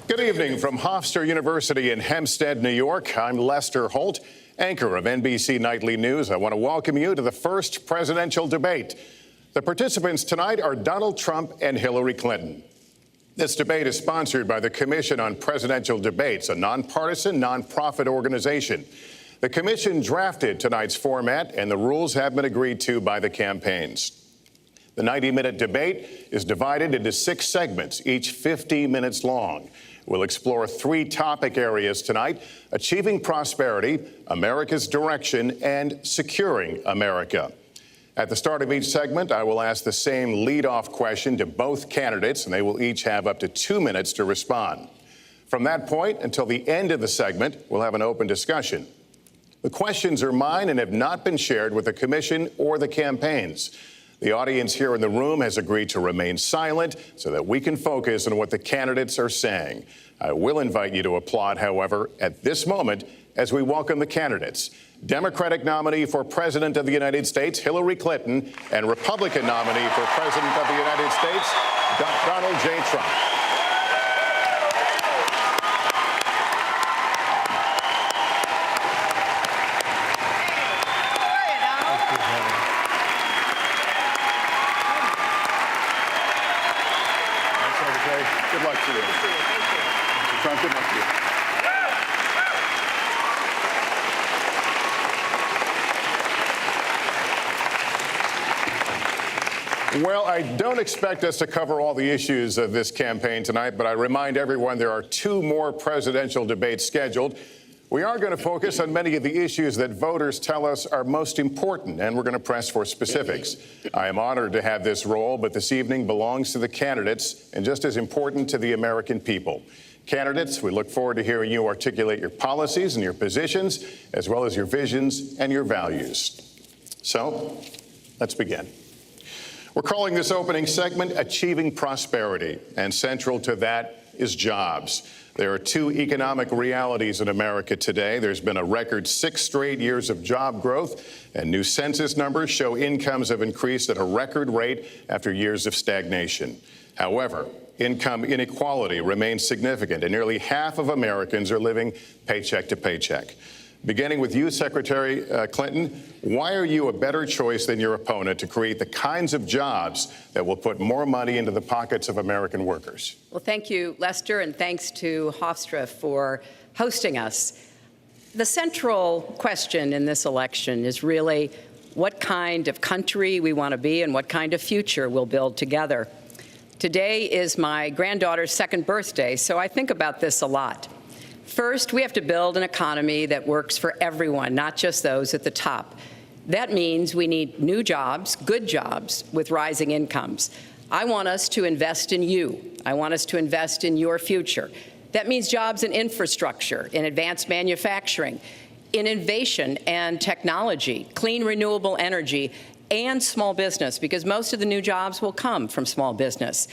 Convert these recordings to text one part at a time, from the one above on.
Good evening from Hofstra University in Hempstead, New York. I'm Lester Holt, anchor of NBC Nightly News. I want to welcome you to the first presidential debate. The participants tonight are Donald Trump and Hilary Clinton. This debate is sponsored by the Commission on Presidential Debates, a nonpartisan, nonprofit organization. The commission drafted tonight's format, and the rules have been agreed to by the campaigns. The 90-minute debate is divided into 6 segments, each 50 minutes long. We'll explore 3 topic areas tonight: achieving prosperity, America's direction, and securing America. At the start of each segment, I will ask the same lead-off question to both candidates, and they will each have up to 2 minutes to respond. From that point until the end of the segment, we'll have an open discussion. The questions are mine and have not been shared with the commission or the campaigns. The audience here in the room has agreed to remain silent so that we can focus on what the candidates are saying. I will invite you to applaud, however, at this moment as we welcome the candidates. Democratic nominee for President of the United States, Hilary Clinton, and Republican nominee for President of the United States, Donald J. Trump. Good luck to you. Trump, good luck to you. Well, I don't expect us to cover all the issues of this campaign tonight, but I remind everyone there are 2 more presidential debates scheduled. We are going to focus on many of the issues that voters tell us are most important, and we're going to press for specifics. I am honored to have this role, but this evening belongs to the candidates and just as important to the American people. Candidates, we look forward to hearing you articulate your policies and your positions, as well as your visions and your values. So, let's begin. We're calling this opening segment Achieving Prosperity, and central to that is jobs. There are 2 economic realities in America today. There's been a record 6 straight years of job growth, and new census numbers show incomes have increased at a record rate after years of stagnation. However, income inequality remains significant, and nearly half of Americans are living paycheck to paycheck. Beginning with you, Secretary Clinton, why are you a better choice than your opponent to create the kinds of jobs that will put more money into the pockets of American workers? Well, thank you, Lester, and thanks to Hofstra for hosting us. The central question in this election is really what kind of country we want to be and what kind of future we'll build together. Today is my granddaughter's 2nd birthday, so I think about this a lot. First, we have to build an economy that works for everyone, not just those at the top. That means we need new jobs, good jobs, with rising incomes. I want us to invest in you. I want us to invest in your future. That means jobs in infrastructure, in advanced manufacturing, in innovation and technology, clean renewable energy, and small business, because most of the new jobs will come from small business.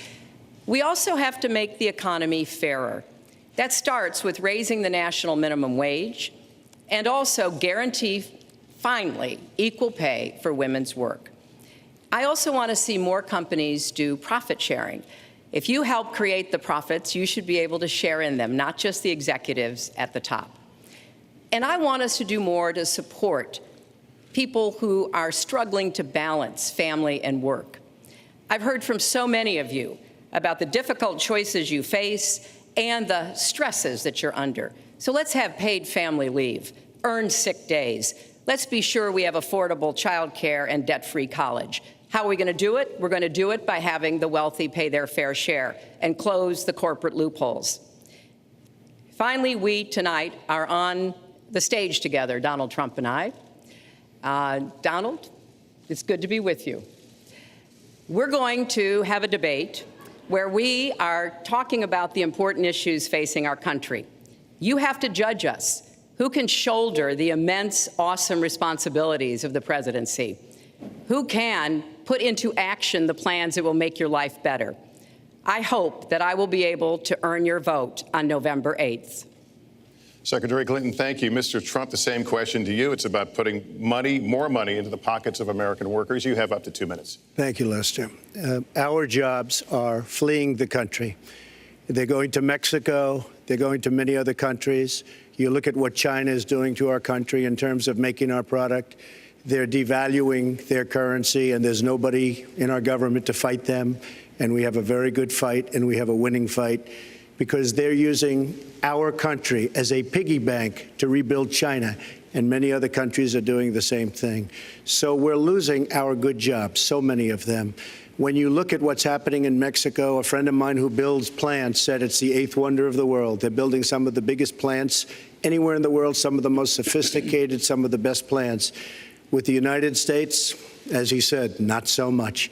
We also have to make the economy fairer. That starts with raising the national minimum wage and also guarantee, finally, equal pay for women's work. I also want to see more companies do profit sharing. If you help create the profits, you should be able to share in them, not just the executives at the top. And I want us to do more to support people who are struggling to balance family and work. I've heard from so many of you about the difficult choices you face and the stresses that you're under. So let's have paid family leave, earned sick days. Let's be sure we have affordable childcare and debt-free college. How are we going to do it? We're going to do it by having the wealthy pay their fair share and close the corporate loopholes. Finally, we tonight are on the stage together, Donald Trump and I. Donald, it's good to be with you. We're going to have a debate where we are talking about the important issues facing our country. You have to judge us. Who can shoulder the immense, awesome responsibilities of the presidency? Who can put into action the plans that will make your life better? I hope that I will be able to earn your vote on November 8th. Secretary Clinton, thank you. Mr. Trump, the same question to you. It's about putting more money into the pockets of American workers. You have up to 2 minutes. Thank you, Lester. Our jobs are fleeing the country. They're going to Mexico. They're going to many other countries. You look at what China is doing to our country in terms of making our product. They're devaluing their currency, and there's nobody in our government to fight them. And we have a very good fight, and we have a winning fight, because they're using our country as a piggy bank to rebuild China, and many other countries are doing the same thing. So we're losing our good jobs, so many of them. When you look at what's happening in Mexico, a friend of mine who builds plants said it's the eighth wonder of the world. They're building some of the biggest plants anywhere in the world, some of the most sophisticated, some of the best plants. With the United States, as he said, not so much.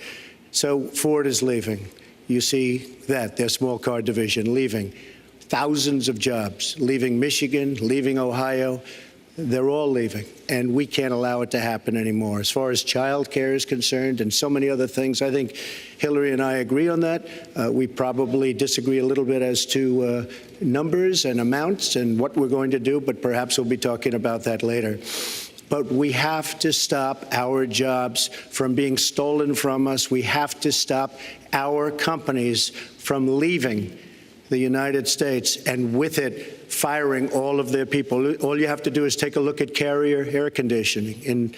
So Ford is leaving. You see that, their small car division leaving. Thousands of jobs, leaving Michigan, leaving Ohio. They're all leaving, and we can't allow it to happen anymore. As far as child care is concerned and so many other things, I think Hilary and I agree on that. We probably disagree a little bit as to numbers and amounts and what we're going to do, but perhaps we'll be talking about that later. But we have to stop our jobs from being stolen from us. We have to stop our companies from leaving the United States, and with it, firing all of their people. All you have to do is take a look at Carrier Air Conditioning in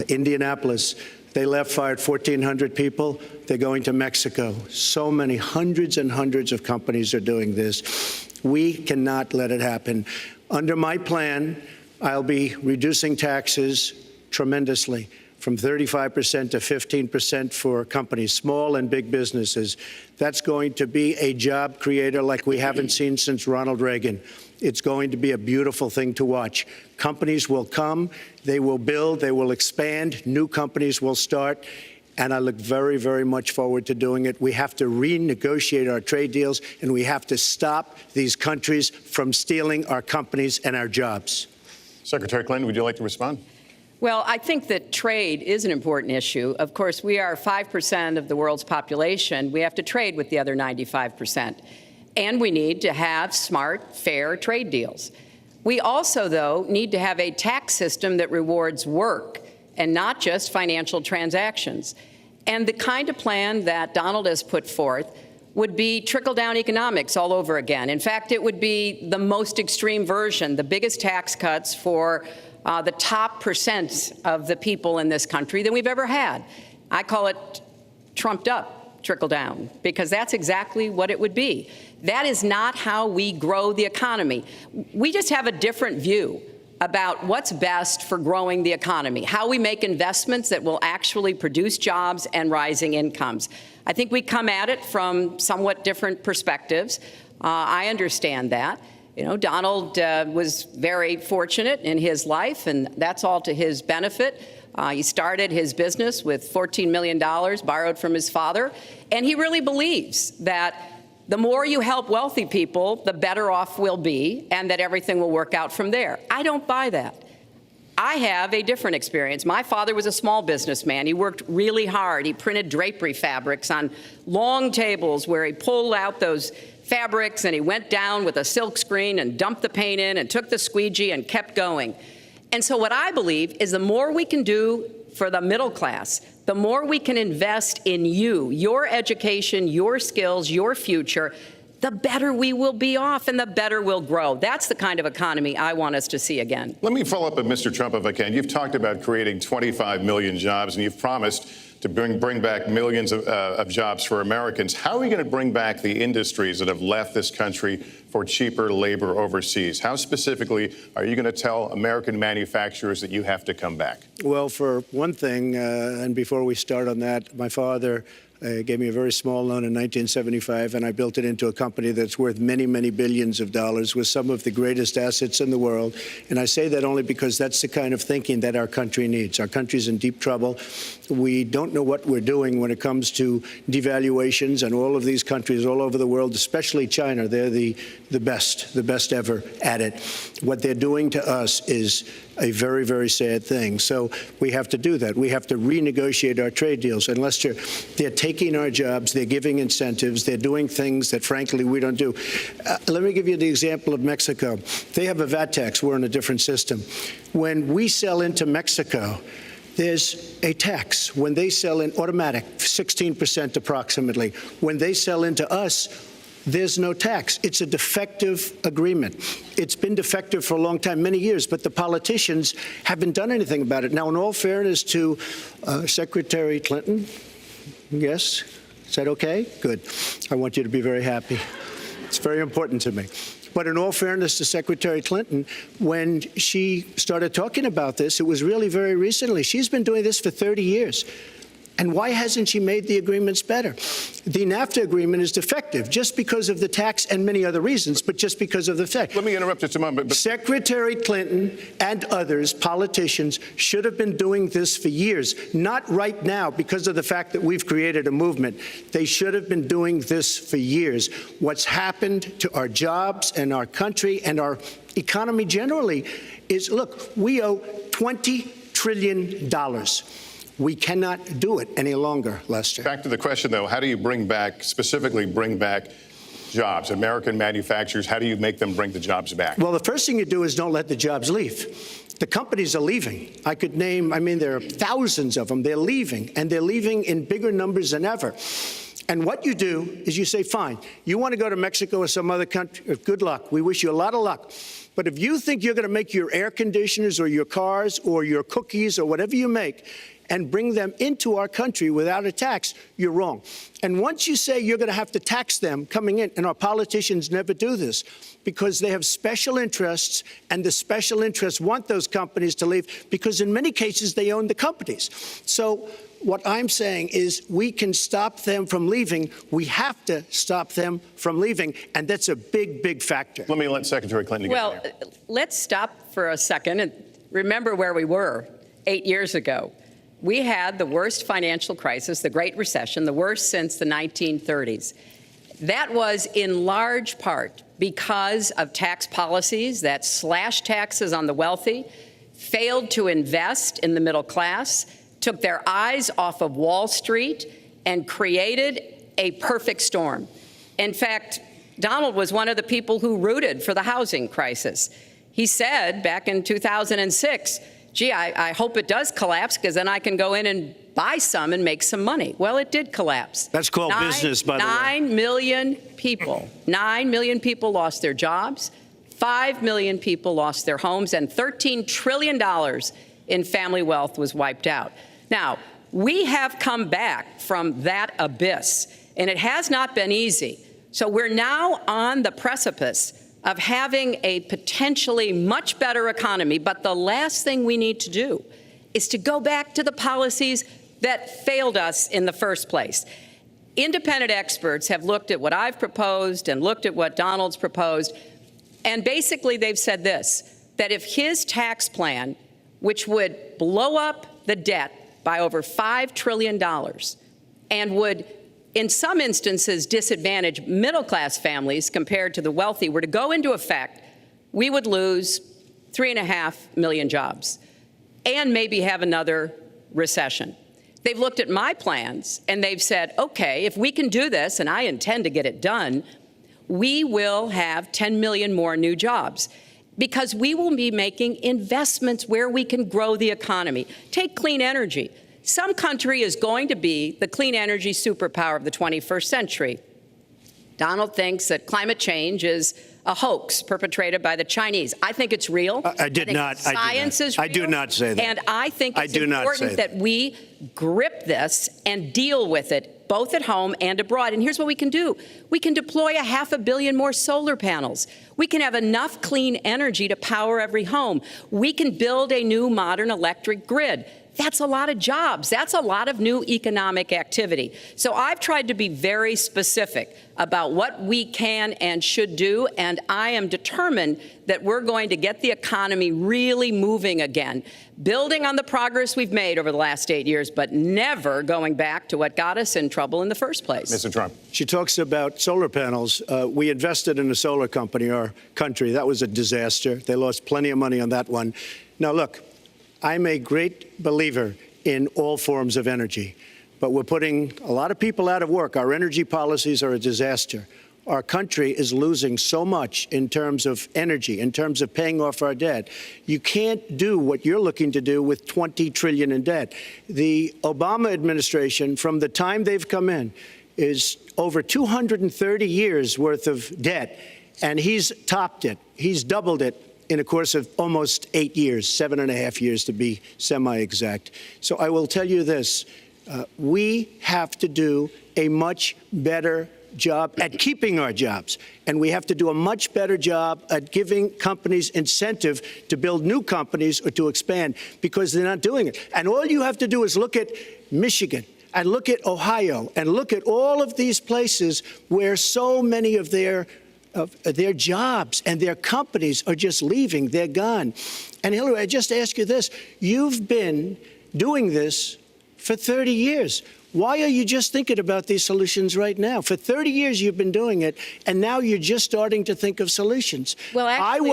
Indianapolis. They fired 1,400 people. They're going to Mexico. So many, hundreds and hundreds of companies are doing this. We cannot let it happen. Under my plan, I'll be reducing taxes tremendously, from 35% to 15% for companies, small and big businesses. That's going to be a job creator like we haven't seen since Ronald Reagan. It's going to be a beautiful thing to watch. Companies will come, they will build, they will expand, new companies will start, and I look very, very much forward to doing it. We have to renegotiate our trade deals, and we have to stop these countries from stealing our companies and our jobs. Secretary Clinton, would you like to respond? Well, I think that trade is an important issue. Of course, we are 5% of the world's population. We have to trade with the other 95%. And we need to have smart, fair trade deals. We also, though, need to have a tax system that rewards work and not just financial transactions. And the kind of plan that Donald has put forth would be trickle-down economics all over again. In fact, it would be the most extreme version, the biggest tax cuts for the top percent of the people in this country than we've ever had. I call it trumped up trickle down, because that's exactly what it would be. That is not how we grow the economy. We just have a different view about what's best for growing the economy, how we make investments that will actually produce jobs and rising incomes. I think we come at it from somewhat different perspectives. I understand that. You know, Donald was very fortunate in his life, and that's all to his benefit. He started his business with $14 million borrowed from his father, and he really believes that the more you help wealthy people, the better off we'll be, and that everything will work out from there. I don't buy that. I have a different experience. My father was a small businessman. He worked really hard. He printed drapery fabrics on long tables where he pulled out those fabrics, and he went down with a silk screen and dumped the paint in and took the squeegee and kept going. And so what I believe is the more we can do for the middle class, the more we can invest in you, your education, your skills, your future, the better we will be off and the better we'll grow. That's the kind of economy I want us to see again. Let me follow up with Mr. Trump if I can. You've talked about creating 25 million jobs, and you've promised to bring back millions of jobs for Americans. How are we going to bring back the industries that have left this country for cheaper labor overseas? How specifically are you going to tell American manufacturers that you have to come back? Well, for one thing, and before we start on that, my father gave me a very small loan in 1975, and I built it into a company that's worth many, many billions of dollars with some of the greatest assets in the world. And I say that only because that's the kind of thinking that our country needs. Our country's in deep trouble. We don't know what we're doing when it comes to devaluations, and all of these countries all over the world, especially China, they're the best ever at it. What they're doing to us is a very, very sad thing. So we have to do that. We have to renegotiate our trade deals. And Lester, they're taking our jobs, they're giving incentives, they're doing things that, frankly, we don't do. Let me give you the example of Mexico. They have a VAT tax. We're in a different system. When we sell into Mexico, there's a tax. When they sell in automatic, 16% approximately. When they sell into us, there's no tax. It's a defective agreement. It's been defective for a long time, many years, but the politicians haven't done anything about it. Now, in all fairness to Secretary Clinton, yes, is that okay? Good. I want you to be very happy. It's very important to me. But in all fairness to Secretary Clinton, when she started talking about this, it was really very recently. She's been doing this for 30 years. And why hasn't she made the agreements better? The NAFTA agreement is defective just because of the tax and many other reasons, but just because of the fact. Let me interrupt just a moment. Secretary Clinton and others, politicians, should have been doing this for years, not right now because of the fact that we've created a movement. They should have been doing this for years. What's happened to our jobs and our country and our economy generally is, look, we owe $20 trillion. We cannot do it any longer, Lester. Back to the question, though, how do you specifically bring back jobs, American manufacturers? How do you make them bring the jobs back? Well, the first thing you do is don't let the jobs leave. The companies are leaving. I could name, there are thousands of them. They're leaving, and they're leaving in bigger numbers than ever. And what you do is you say, fine, you want to go to Mexico or some other country, good luck. We wish you a lot of luck. But if you think you're going to make your air conditioners or your cars or your cookies or whatever you make and bring them into our country without a tax, you're wrong. And once you say you're going to have to tax them coming in, and our politicians never do this because they have special interests, and the special interests want those companies to leave because in many cases they own the companies. So what I'm saying is we can stop them from leaving. We have to stop them from leaving, and that's a big, big factor. Let me let Secretary Clinton get in there. Let's stop for a second and remember where we were 8 years ago. We had the worst financial crisis, the Great Recession, the worst since the 1930s. That was in large part because of tax policies that slashed taxes on the wealthy, failed to invest in the middle class, took their eyes off of Wall Street, and created a perfect storm. In fact, Donald was one of the people who rooted for the housing crisis. He said back in 2006, gee, I hope it does collapse because then I can go in and buy some and make some money. Well, it did collapse. That's called business, by the way. 9 million people lost their jobs. 5 million people lost their homes, and $13 trillion in family wealth was wiped out. Now, we have come back from that abyss, and it has not been easy. So we're now on the precipice of having a potentially much better economy, but the last thing we need to do is to go back to the policies that failed us in the first place. Independent experts have looked at what I've proposed and looked at what Donald's proposed, and basically they've said this, that if his tax plan, which would blow up the debt by over $5 trillion and would in some instances disadvantage middle-class families compared to the wealthy, were to go into effect, we would lose 3.5 million jobs and maybe have another recession. They've looked at my plans and they've said, okay, if we can do this, and I intend to get it done, we will have 10 million more new jobs because we will be making investments where we can grow the economy. Take clean energy. Some country is going to be the clean energy superpower of the 21st century. Donald thinks that climate change is a hoax perpetrated by the Chinese. I think it's real. Science is real. I do not say that. And I think it's important that we grip this and deal with it, both at home and abroad. And here's what we can do. We can deploy 500 million more solar panels. We can have enough clean energy to power every home. We can build a new modern electric grid. That's a lot of jobs. That's a lot of new economic activity. So I've tried to be very specific about what we can and should do, and I am determined that we're going to get the economy really moving again, building on the progress we've made over the last 8 years, but never going back to what got us in trouble in the first place. Mr. Trump. She talks about solar panels. We invested in a solar company, our country. That was a disaster. They lost plenty of money on that one. Now, look, I'm a great believer in all forms of energy, but we're putting a lot of people out of work. Our energy policies are a disaster. Our country is losing so much in terms of energy, in terms of paying off our debt. You can't do what you're looking to do with $20 trillion in debt. The Obama administration, from the time they've come in, is over 230 years worth of debt, and he's topped it. He's doubled it in a course of almost 8 years, 7.5 years to be semi-exact. So I will tell you this, we have to do a much better job at keeping our jobs, and we have to do a much better job at giving companies incentive to build new companies or to expand, because they're not doing it. And all you have to do is look at Michigan and look at Ohio and look at all of these places where so many of their jobs and their companies are just leaving. They're gone. And Hilary, I just ask you this. You've been doing this for 30 years. Why are you just thinking about these solutions right now? For 30 years you've been doing it, and now you're just starting to think of solutions. Well, actually,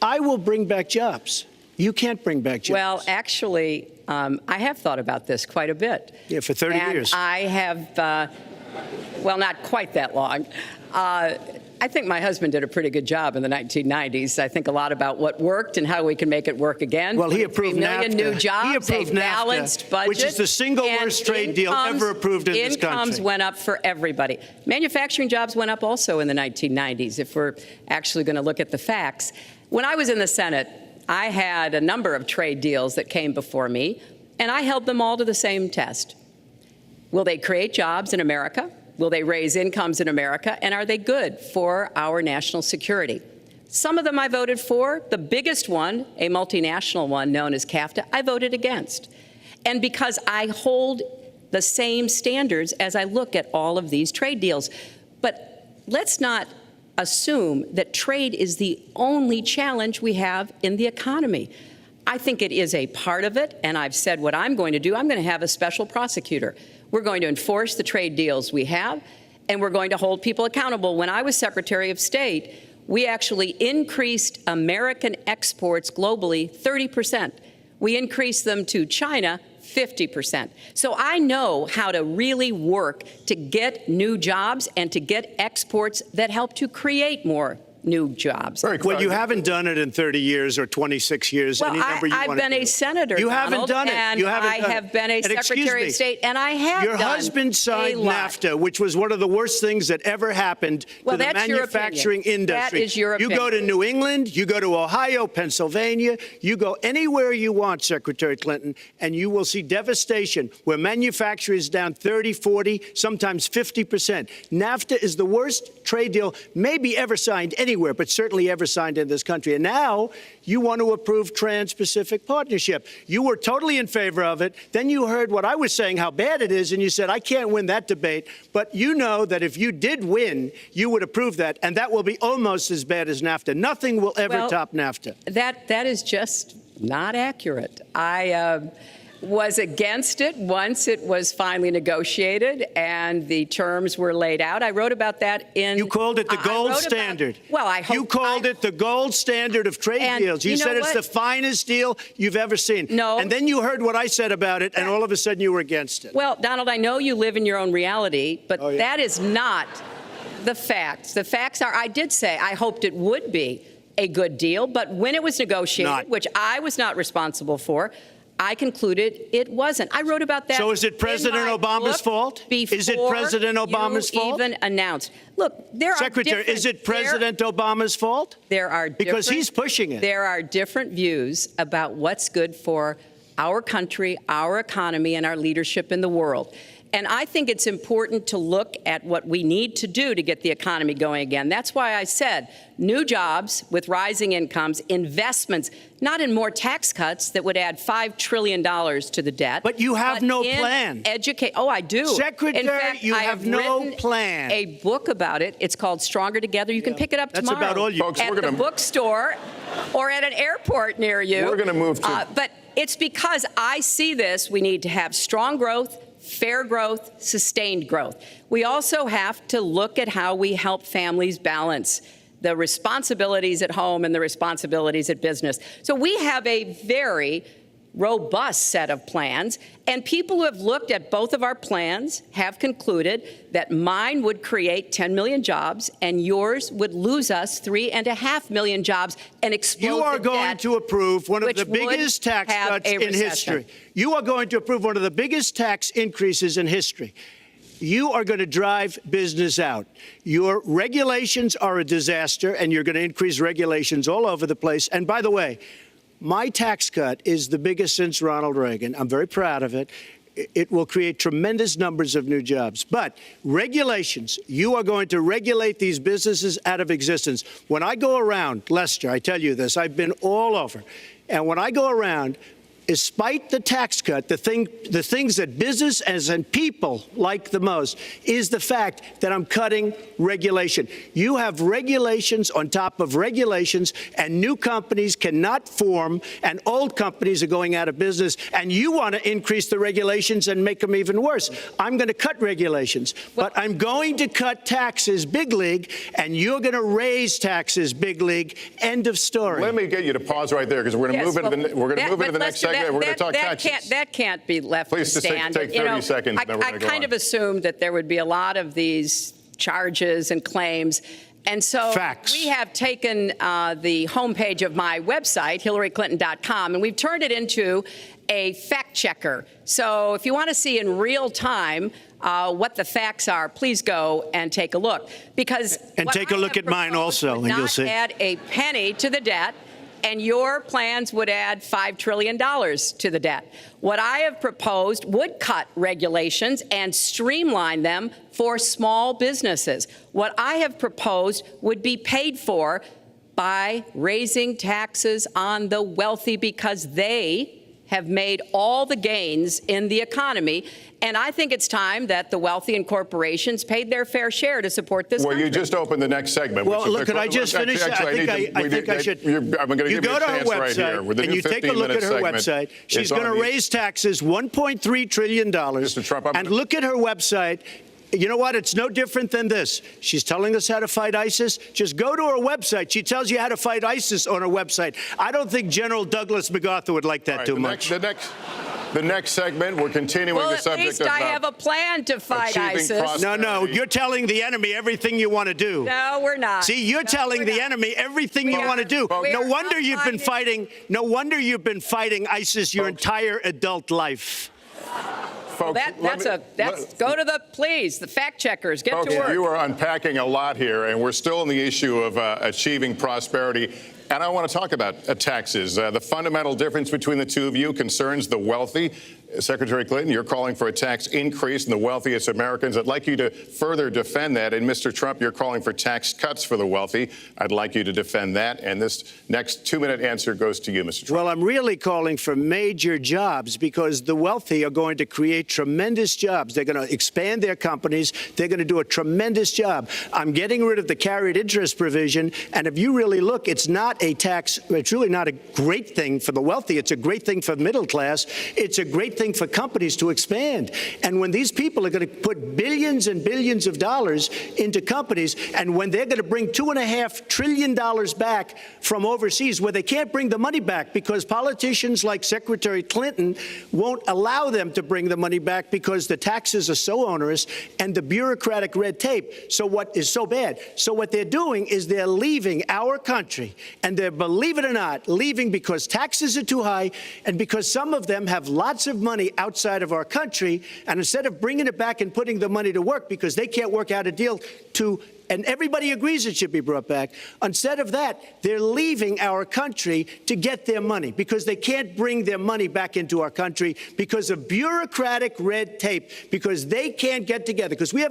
I will bring back jobs. You can't bring back jobs. Well, actually, I have thought about this quite a bit. Yeah, for 30 years. I have, well, not quite that long. I think my husband did a pretty good job in the 1990s. I think a lot about what worked and how we can make it work again. Well, he approved 3 million NAFTA. new jobs, he approved a balanced NAFTA, budget, which is the single worst trade deal ever approved in this country. Incomes went up for everybody. Manufacturing jobs went up also in the 1990s, if we're actually going to look at the facts. When I was in the Senate, I had a number of trade deals that came before me, and I held them all to the same test. Will they create jobs in America? Will they raise incomes in America? And are they good for our national security? Some of them I voted for. The biggest one, a multinational one known as CAFTA, I voted against. And because I hold the same standards as I look at all of these trade deals. But let's not assume that trade is the only challenge we have in the economy. I think it is a part of it, and I've said what I'm going to do. I'm going to have a special prosecutor. We're going to enforce the trade deals we have, and we're going to hold people accountable. When I was Secretary of State, we actually increased American exports globally 30%. We increased them to China 50%. So I know how to really work to get new jobs and to get exports that help to create more new jobs. Well, you haven't done it in 30 years or 26 years. Well, any number you I've want been to a senator, You Donald, haven't done it. And you haven't I done have it. been a Secretary of State, and I have Your done husband signed a lot. NAFTA, which was one of the worst things that ever happened to the manufacturing industry. That is your opinion. You go to New England, you go to Ohio, Pennsylvania, you go anywhere you want, Secretary Clinton, and you will see devastation where manufacturing is down 30, 40, sometimes 50%. NAFTA is the worst trade deal maybe ever signed anywhere, but certainly ever signed in this country. And now you want to approve Trans-Pacific Partnership. You were totally in favor of it. Then you heard what I was saying, how bad it is, and you said, I can't win that debate. But you know that if you did win, you would approve that, and that will be almost as bad as NAFTA. Nothing will ever top NAFTA. That is just not accurate. I was against it once it was finally negotiated and the terms were laid out. I wrote about that in... You called it the gold standard. Well, I hope... You called it the gold standard of trade deals. You said it's the finest deal you've ever seen. No. And then you heard what I said about it, and all of a sudden you were against it. Well, Donald, I know you live in your own reality, but that is not the facts. The facts are, I did say I hoped it would be a good deal, but when it was negotiated, which I was not responsible for, I concluded it wasn't. I wrote about that. So is it President Obama's fault? Is it President Obama's fault? Even announced. Look, there are Secretary, is it President Obama's fault? There are because he's pushing it. There are different views about what's good for our country, our economy, and our leadership in the world. And I think it's important to look at what we need to do to get the economy going again. That's why I said new jobs with rising incomes, investments, not in more tax cuts that would add $5 trillion to the debt. But you have no plan. Oh, I do. Secretary, in fact, you have no plan. A book about it. It's called Stronger Together. You can pick it up tomorrow. That's about all you... Folks, at the bookstore or at an airport near you. We're going to move to... But it's because I see this. We need to have strong growth, fair growth, sustained growth. We also have to look at how we help families balance the responsibilities at home and the responsibilities at business. So we have a very robust set of plans, and people who have looked at both of our plans have concluded that mine would create 10 million jobs and yours would lose us 3.5 million jobs and explode You are going to approve one of the biggest tax cuts in history. You are going to approve one of the biggest tax increases in history. you are going to drive business out. Your regulations are a disaster, and you're going to increase regulations all over the place. And by the way, my tax cut is the biggest since Ronald Reagan. I'm very proud of it. It will create tremendous numbers of new jobs. But regulations, you are going to regulate these businesses out of existence. When I go around, Lester, I tell you this, I've been all over. And when I go around, despite the tax cut, the things that business and people like the most is the fact that I'm cutting regulation. You have regulations on top of regulations, and new companies cannot form, and old companies are going out of business, and you want to increase the regulations and make them even worse. I'm going to cut regulations, but I'm going to cut taxes big league, and you're going to raise taxes big league. End of story. Let me get you to pause right there, because we're going to move into the next segment. We're going to talk taxes. That can't be left Please to stand. Take 30 seconds. I kind of assumed that there would be a lot of these charges and claims. And so Facts. We have taken the homepage of my website, hillaryclinton.com, and we've turned it into a fact checker. So if you want to see in real time what the facts are, please go and take a look. And take a look at mine also, and you'll see. Not add a penny to the debt. And your plans would add $5 trillion to the debt. What I have proposed would cut regulations and streamline them for small businesses. What I have proposed would be paid for by raising taxes on the wealthy, because they have made all the gains in the economy. And I think it's time that the wealthy and corporations paid their fair share to support this country. Well, you just opened the next segment. Well, look, could I just finish? I think I should. I'm going to give you a chance right here. And you take a look at her website. She's going to raise taxes $1.3 trillion. Mr. Trump, and look at her website. You know what? It's no different than this. She's telling us how to fight ISIS. Just go to her website. She tells you how to fight ISIS on her website. I don't think General Douglas MacArthur would like that too much. The next segment, we're continuing the subject of... Well, at least I have a plan to fight ISIS. No, you're telling the enemy everything you want to do. No, we're not. See, you're telling the enemy everything you want to do. No wonder you've been fighting. No wonder you've been fighting ISIS your entire adult life. Folks, go to the fact checkers. Get to work. You are unpacking a lot here, and we're still in the issue of achieving prosperity. And I want to talk about taxes. The fundamental difference between the two of you concerns the wealthy. Secretary Clinton, you're calling for a tax increase in the wealthiest Americans. I'd like you to further defend that. And Mr. Trump, you're calling for tax cuts for the wealthy. I'd like you to defend that. And this next 2-minute answer goes to you, Mr. Trump. Well, I'm really calling for major jobs, because the wealthy are going to create tremendous jobs. They're going to expand their companies. They're going to do a tremendous job. I'm getting rid of the carried interest provision. And if you really look, it's not a tax. It's really not a great thing for the wealthy. It's a great thing for the middle class. It's a great thing for companies to expand. And when these people are going to put billions and billions of dollars into companies, and when they're going to bring $2.5 trillion back from overseas, where they can't bring the money back because politicians like Secretary Clinton won't allow them to bring the money back because the taxes are so onerous and the bureaucratic red tape. So what is so bad? So what they're doing is they're leaving our country, and they're, believe it or not, leaving because taxes are too high and because some of them have lots of money outside of our country, and instead of bringing it back and putting the money to work because they can't work out a deal and everybody agrees it should be brought back. Instead of that, they're leaving our country to get their money because they can't bring their money back into our country because of bureaucratic red tape, because they can't get together, because we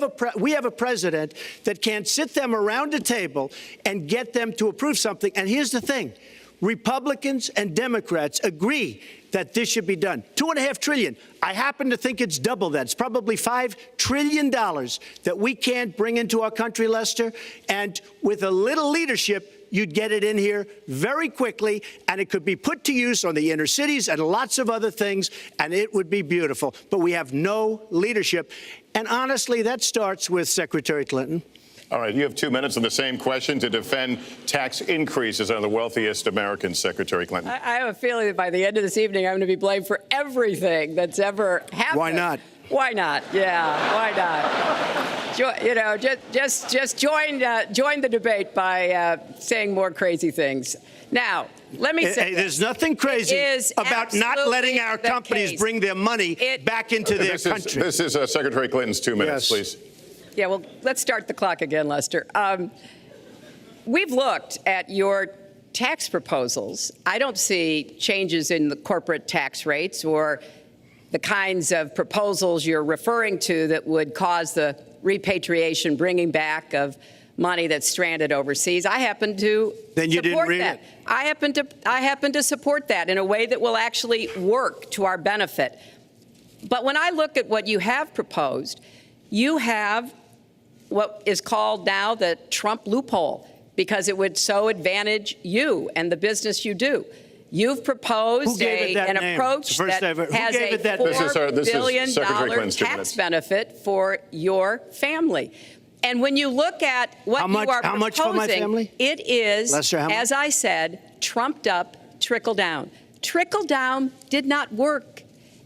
have a president that can't sit them around a table and get them to approve something. And here's the thing. Republicans and Democrats agree that this should be done. $2.5 trillion. I happen to think it's double that. It's probably $5 trillion that we can't bring into our country, Lester. And with a little leadership, you'd get it in here very quickly, and it could be put to use on the inner cities and lots of other things, and it would be beautiful. But we have no leadership. And honestly, that starts with Secretary Clinton. All right, you have 2 minutes on the same question to defend tax increases on the wealthiest Americans, Secretary Clinton. I have a feeling that by the end of this evening, I'm going to be blamed for everything that's ever happened. Why not? Why not? Yeah, why not? just join the debate by saying more crazy things. Now, let me say there's nothing crazy about not letting our companies bring their money back into their country. This is Secretary Clinton's 2 minutes, please. Yeah, well, let's start the clock again, Lester. We've looked at your tax proposals. I don't see changes in the corporate tax rates or the kinds of proposals you're referring to that would cause the repatriation, bringing back of money that's stranded overseas. I happen to support that. I happen to support that in a way that will actually work to our benefit. But when I look at what you have proposed, you have what is called now the Trump loophole, because it would so advantage you and the business you do. You've proposed an approach that has a $4 billion tax benefit for your family. And when you look at what you are proposing, how much for my family? It is, Lester, as I said, trumped up trickle down. Trickle down did not work.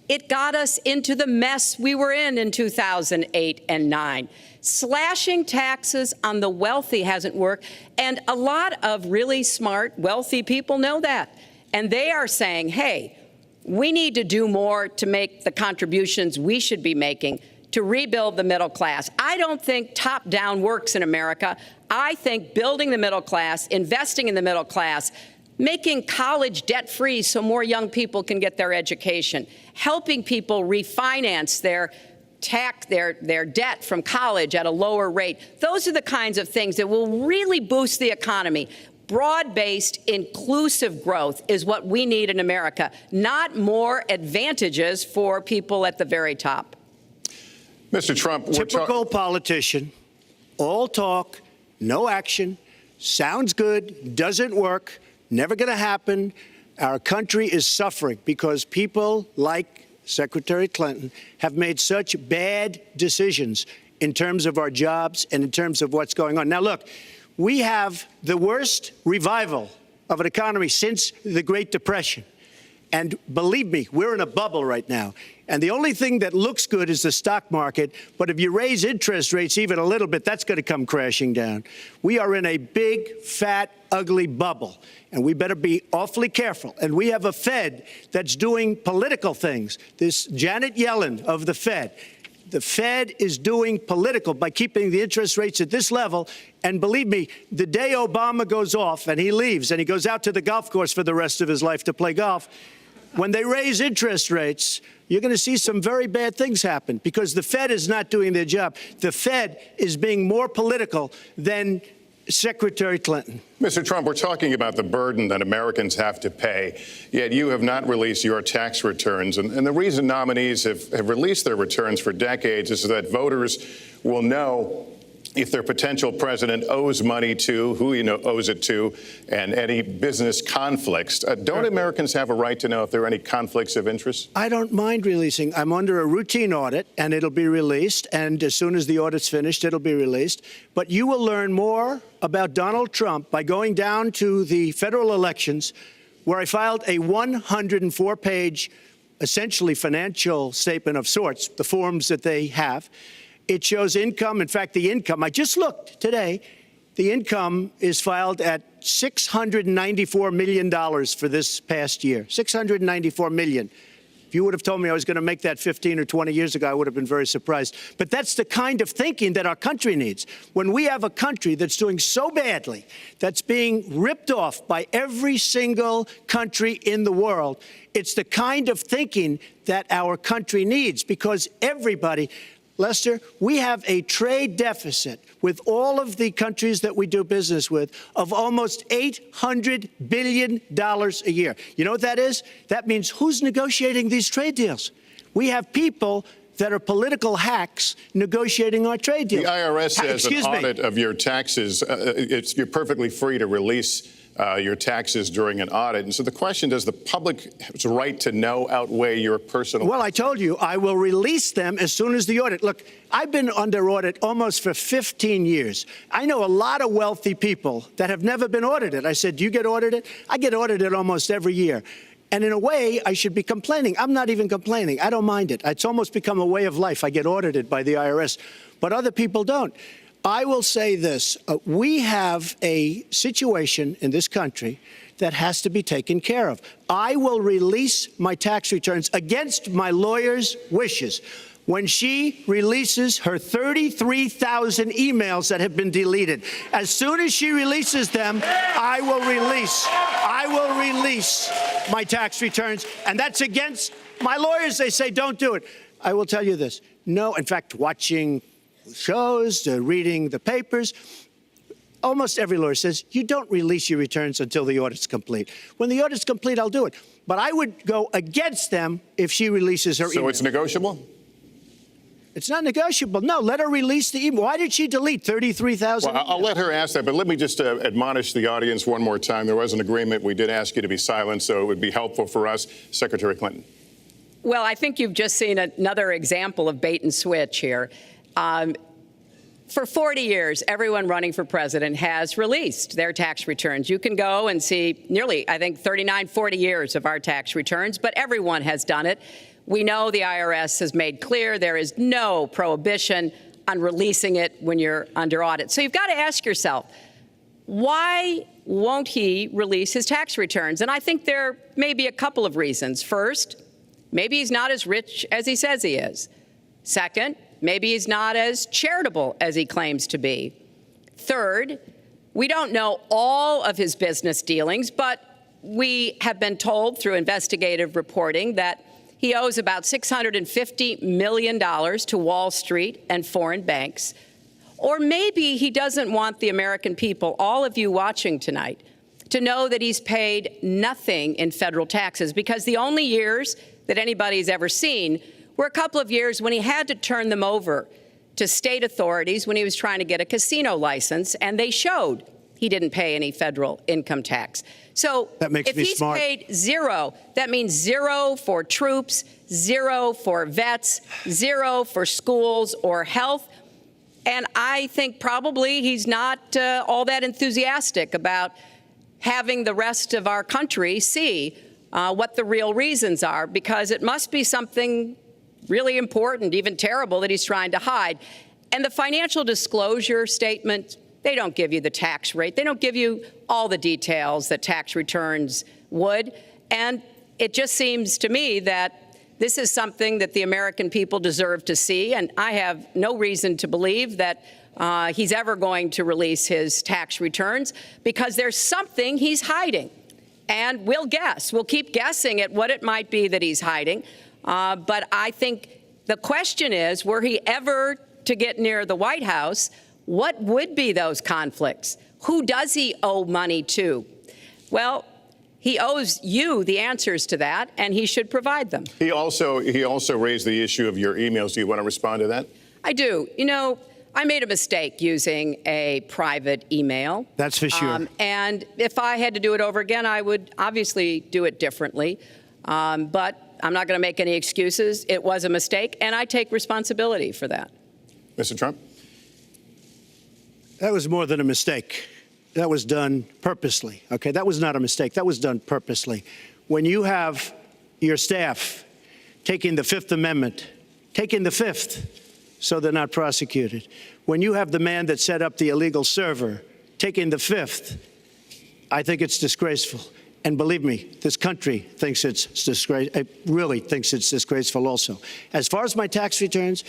It got us into the mess we were in 2008 and 9. Slashing taxes on the wealthy hasn't worked, and a lot of really smart, wealthy people know that. And they are saying, hey, we need to do more to make the contributions we should be making to rebuild the middle class. I don't think top-down works in America. I think building the middle class, investing in the middle class, making college debt-free so more young people can get their education, helping people refinance their debt from college at a lower rate. Those are the kinds of things that will really boost the economy. Broad-based, inclusive growth is what we need in America, not more advantages for people at the very top. Mr. Trump, typical politician, all talk, no action, sounds good, doesn't work, never going to happen. Our country is suffering because people like Secretary Clinton have made such bad decisions in terms of our jobs and in terms of what's going on. Now, look, we have the worst revival of an economy since the Great Depression. And believe me, we're in a bubble right now. And the only thing that looks good is the stock market. But if you raise interest rates even a little bit, that's going to come crashing down. We are in a big, fat, ugly bubble. And we better be awfully careful. And we have a Fed that's doing political things. This Janet Yellen of the Fed. The Fed is doing political by keeping the interest rates at this level. And believe me, the day Obama goes off and he leaves and he goes out to the golf course for the rest of his life to play golf, when they raise interest rates, you're going to see some very bad things happen because the Fed is not doing their job. The Fed is being more political than Secretary Clinton. Mr. Trump, we're talking about the burden that Americans have to pay, yet you have not released your tax returns. And the reason nominees have released their returns for decades is that voters will know if their potential president owes money to, who he owes it to, and any business conflicts. Don't Americans have a right to know if there are any conflicts of interest? I don't mind releasing. I'm under a routine audit, and it'll be released. And as soon as the audit's finished, it'll be released. But you will learn more about Donald Trump by going down to the federal elections, where I filed a 104-page, essentially financial statement of sorts, the forms that they have. It shows income. In fact, the income, I just looked today, the income is filed at $694 million for this past year. $694 million. If you would have told me I was going to make that 15 or 20 years ago, I would have been very surprised. But that's the kind of thinking that our country needs. When we have a country that's doing so badly, that's being ripped off by every single country in the world, it's the kind of thinking that our country needs because everybody, Lester, we have a trade deficit with all of the countries that we do business with of almost $800 billion a year. You know what that is? That means who's negotiating these trade deals? We have people that are political hacks negotiating our trade deals. The IRS has an audit of your taxes. You're perfectly free to release your taxes during an audit. And so the question, does the public's right to know outweigh your personal? Well, I told you, I will release them as soon as the audit. Look, I've been under audit almost for 15 years. I know a lot of wealthy people that have never been audited. I said, do you get audited? I get audited almost every year. And in a way, I should be complaining. I'm not even complaining. I don't mind it. It's almost become a way of life. I get audited by the IRS, but other people don't. I will say this. We have a situation in this country that has to be taken care of. I will release my tax returns against my lawyer's wishes when she releases her 33,000 emails that have been deleted. As soon as she releases them, I will release my tax returns, and that's against my lawyers. They say don't do it. I will tell you this. No, in fact, watching shows, reading the papers, almost every lawyer says you don't release your returns until the audit's complete. When the audit's complete, I'll do it. But I would go against them if she releases her email. So it's negotiable? It's not negotiable. No, let her release the email. Why did she delete 33,000? Well, I'll let her ask that, but let me just admonish the audience one more time. There was an agreement. We did ask you to be silent, so it would be helpful for us. Secretary Clinton. Well, I think you've just seen another example of bait and switch here. For 40 years, everyone running for president has released their tax returns. You can go and see nearly, I think, 39, 40 years of our tax returns, but everyone has done it. We know the IRS has made clear there is no prohibition on releasing it when you're under audit. So you've got to ask yourself, why won't he release his tax returns? And I think there may be a couple of reasons. First, maybe he's not as rich as he says he is. Second, maybe he's not as charitable as he claims to be. Third, we don't know all of his business dealings, but we have been told through investigative reporting that he owes about $650 million to Wall Street and foreign banks. Or maybe he doesn't want the American people, all of you watching tonight, to know that he's paid nothing in federal taxes, because the only years that anybody's ever seen were a couple of years when he had to turn them over to state authorities when he was trying to get a casino license, and they showed he didn't pay any federal income tax. So if he's paid zero, that means zero for troops, zero for vets, zero for schools or health. And I think probably he's not all that enthusiastic about having the rest of our country see what the real reasons are, because it must be something really important, even terrible, that he's trying to hide. And the financial disclosure statement, they don't give you the tax rate. They don't give you all the details that tax returns would. And it just seems to me that this is something that the American people deserve to see. And I have no reason to believe that he's ever going to release his tax returns, because there's something he's hiding. And we'll guess. We'll keep guessing at what it might be that he's hiding. But I think the question is, were he ever to get near the White House, what would be those conflicts? Who does he owe money to? Well, he owes you the answers to that, and he should provide them. He also raised the issue of your emails. Do you want to respond to that? I do. You know, I made a mistake using a private email. That's for sure. And if I had to do it over again, I would obviously do it differently. But I'm not going to make any excuses. It was a mistake, and I take responsibility for that. Mr. Trump? That was more than a mistake. That was done purposely, okay? That was not a mistake. That was done purposely. When you have your staff taking the Fifth Amendment, taking the Fifth, so they're not prosecuted. When you have the man that set up the illegal server taking the Fifth, I think it's disgraceful. And believe me, this country thinks it's disgraceful. It really thinks it's disgraceful also. As far as my tax returns,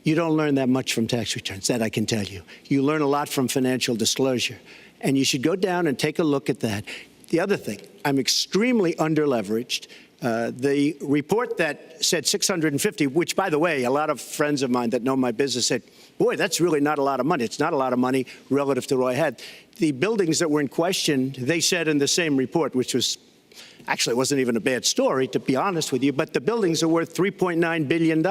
you don't learn that much from tax returns, that I can tell you. You learn a lot from financial disclosure, and you should go down and take a look at that. The other thing, I'm extremely underleveraged. The report that said 650, which, by the way, a lot of friends of mine that know my business said, boy, that's really not a lot of money. It's not a lot of money relative to what I had. The buildings that were in question, they said in the same report, which was actually, it wasn't even a bad story, to be honest with you, but the buildings are worth $3.9 billion.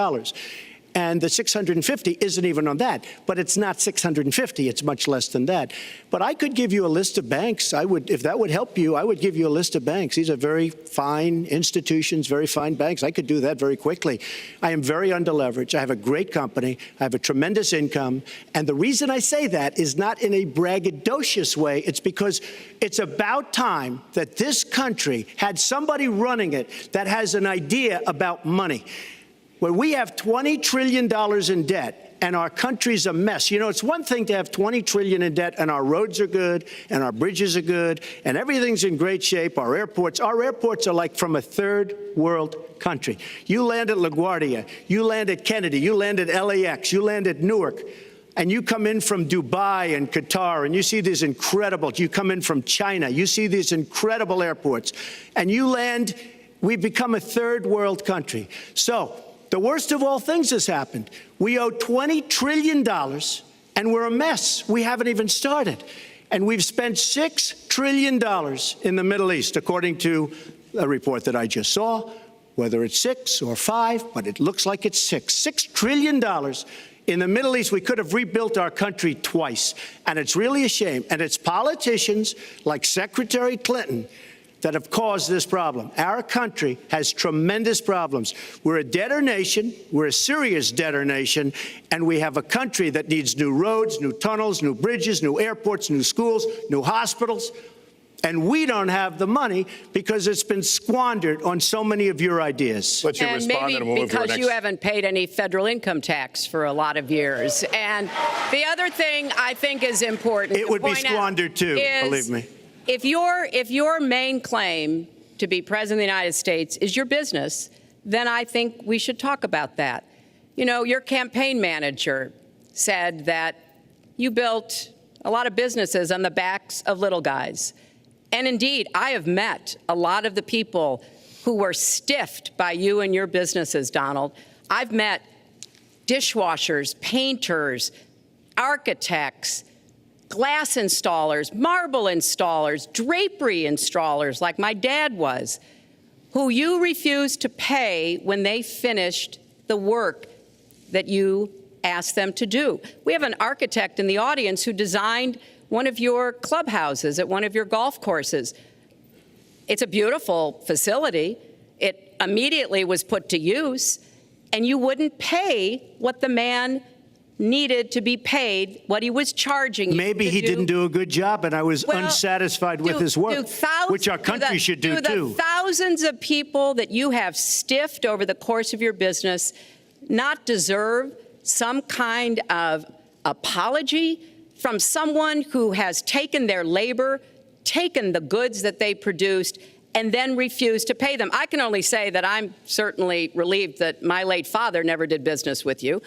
And the 650 isn't even on that. But it's not 650. It's much less than that. But I could give you a list of banks. I would, if that would help you, I would give you a list of banks. These are very fine institutions, very fine banks. I could do that very quickly. I am very underleveraged. I have a great company. I have a tremendous income. And the reason I say that is not in a braggadocious way. It's because it's about time that this country had somebody running it that has an idea about money. When we have $20 trillion in debt and our country's a mess, you know, it's one thing to have $20 trillion in debt and our roads are good and our bridges are good and everything's in great shape. Our airports are like from a third world country. You land at LaGuardia, you land at Kennedy, you land at LAX, you land at Newark, and you come in from Dubai and Qatar and you see these incredible, you come in from China, you see these incredible airports, and you land, we've become a third world country. So, the worst of all things has happened. We owe $20 trillion, and we're a mess. We haven't even started. And we've spent $6 trillion in the Middle East, according to a report that I just saw, whether it's 6 or 5, but it looks like it's 6. $6 trillion in the Middle East. We could have rebuilt our country twice, and it's really a shame. And it's politicians like Secretary Clinton that have caused this problem. Our country has tremendous problems. We're a debtor nation, we're a serious debtor nation, and we have a country that needs new roads, new tunnels, new bridges, new airports, new schools, new hospitals, and we don't have the money because it's been squandered on so many of your ideas. Let you respond, and we'll move to our because next. you haven't paid any federal income tax for a lot of years. And the other thing I think is important It would be squandered too, believe me. If your main claim to be president of the United States is your business, then I think we should talk about that. You know, your campaign manager said that you built a lot of businesses on the backs of little guys. And indeed, I have met a lot of the people who were stiffed by you and your businesses, Donald. I've met dishwashers, painters, architects, glass installers, marble installers, drapery installers, like my dad was, who you refused to pay when they finished the work that you asked them to do. We have an architect in the audience who designed one of your clubhouses at one of your golf courses. It's a beautiful facility. It immediately was put to use, and you wouldn't pay what the man needed to be paid, what he was charging you. Maybe he didn't do a good job, and I was unsatisfied with his work, which our country should do too. The thousands of people that you have stiffed over the course of your business not deserve some kind of apology from someone who has taken their labor, taken the goods that they produced, and then refused to pay them? I can only say that I'm certainly relieved that my late father never did business with you.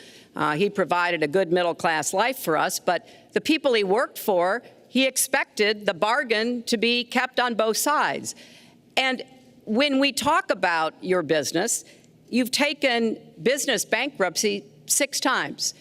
He provided a good middle-class life for us, but the people he worked for, he expected the bargain to be kept on both sides. And when we talk about your business, you've taken business bankruptcy 6 times.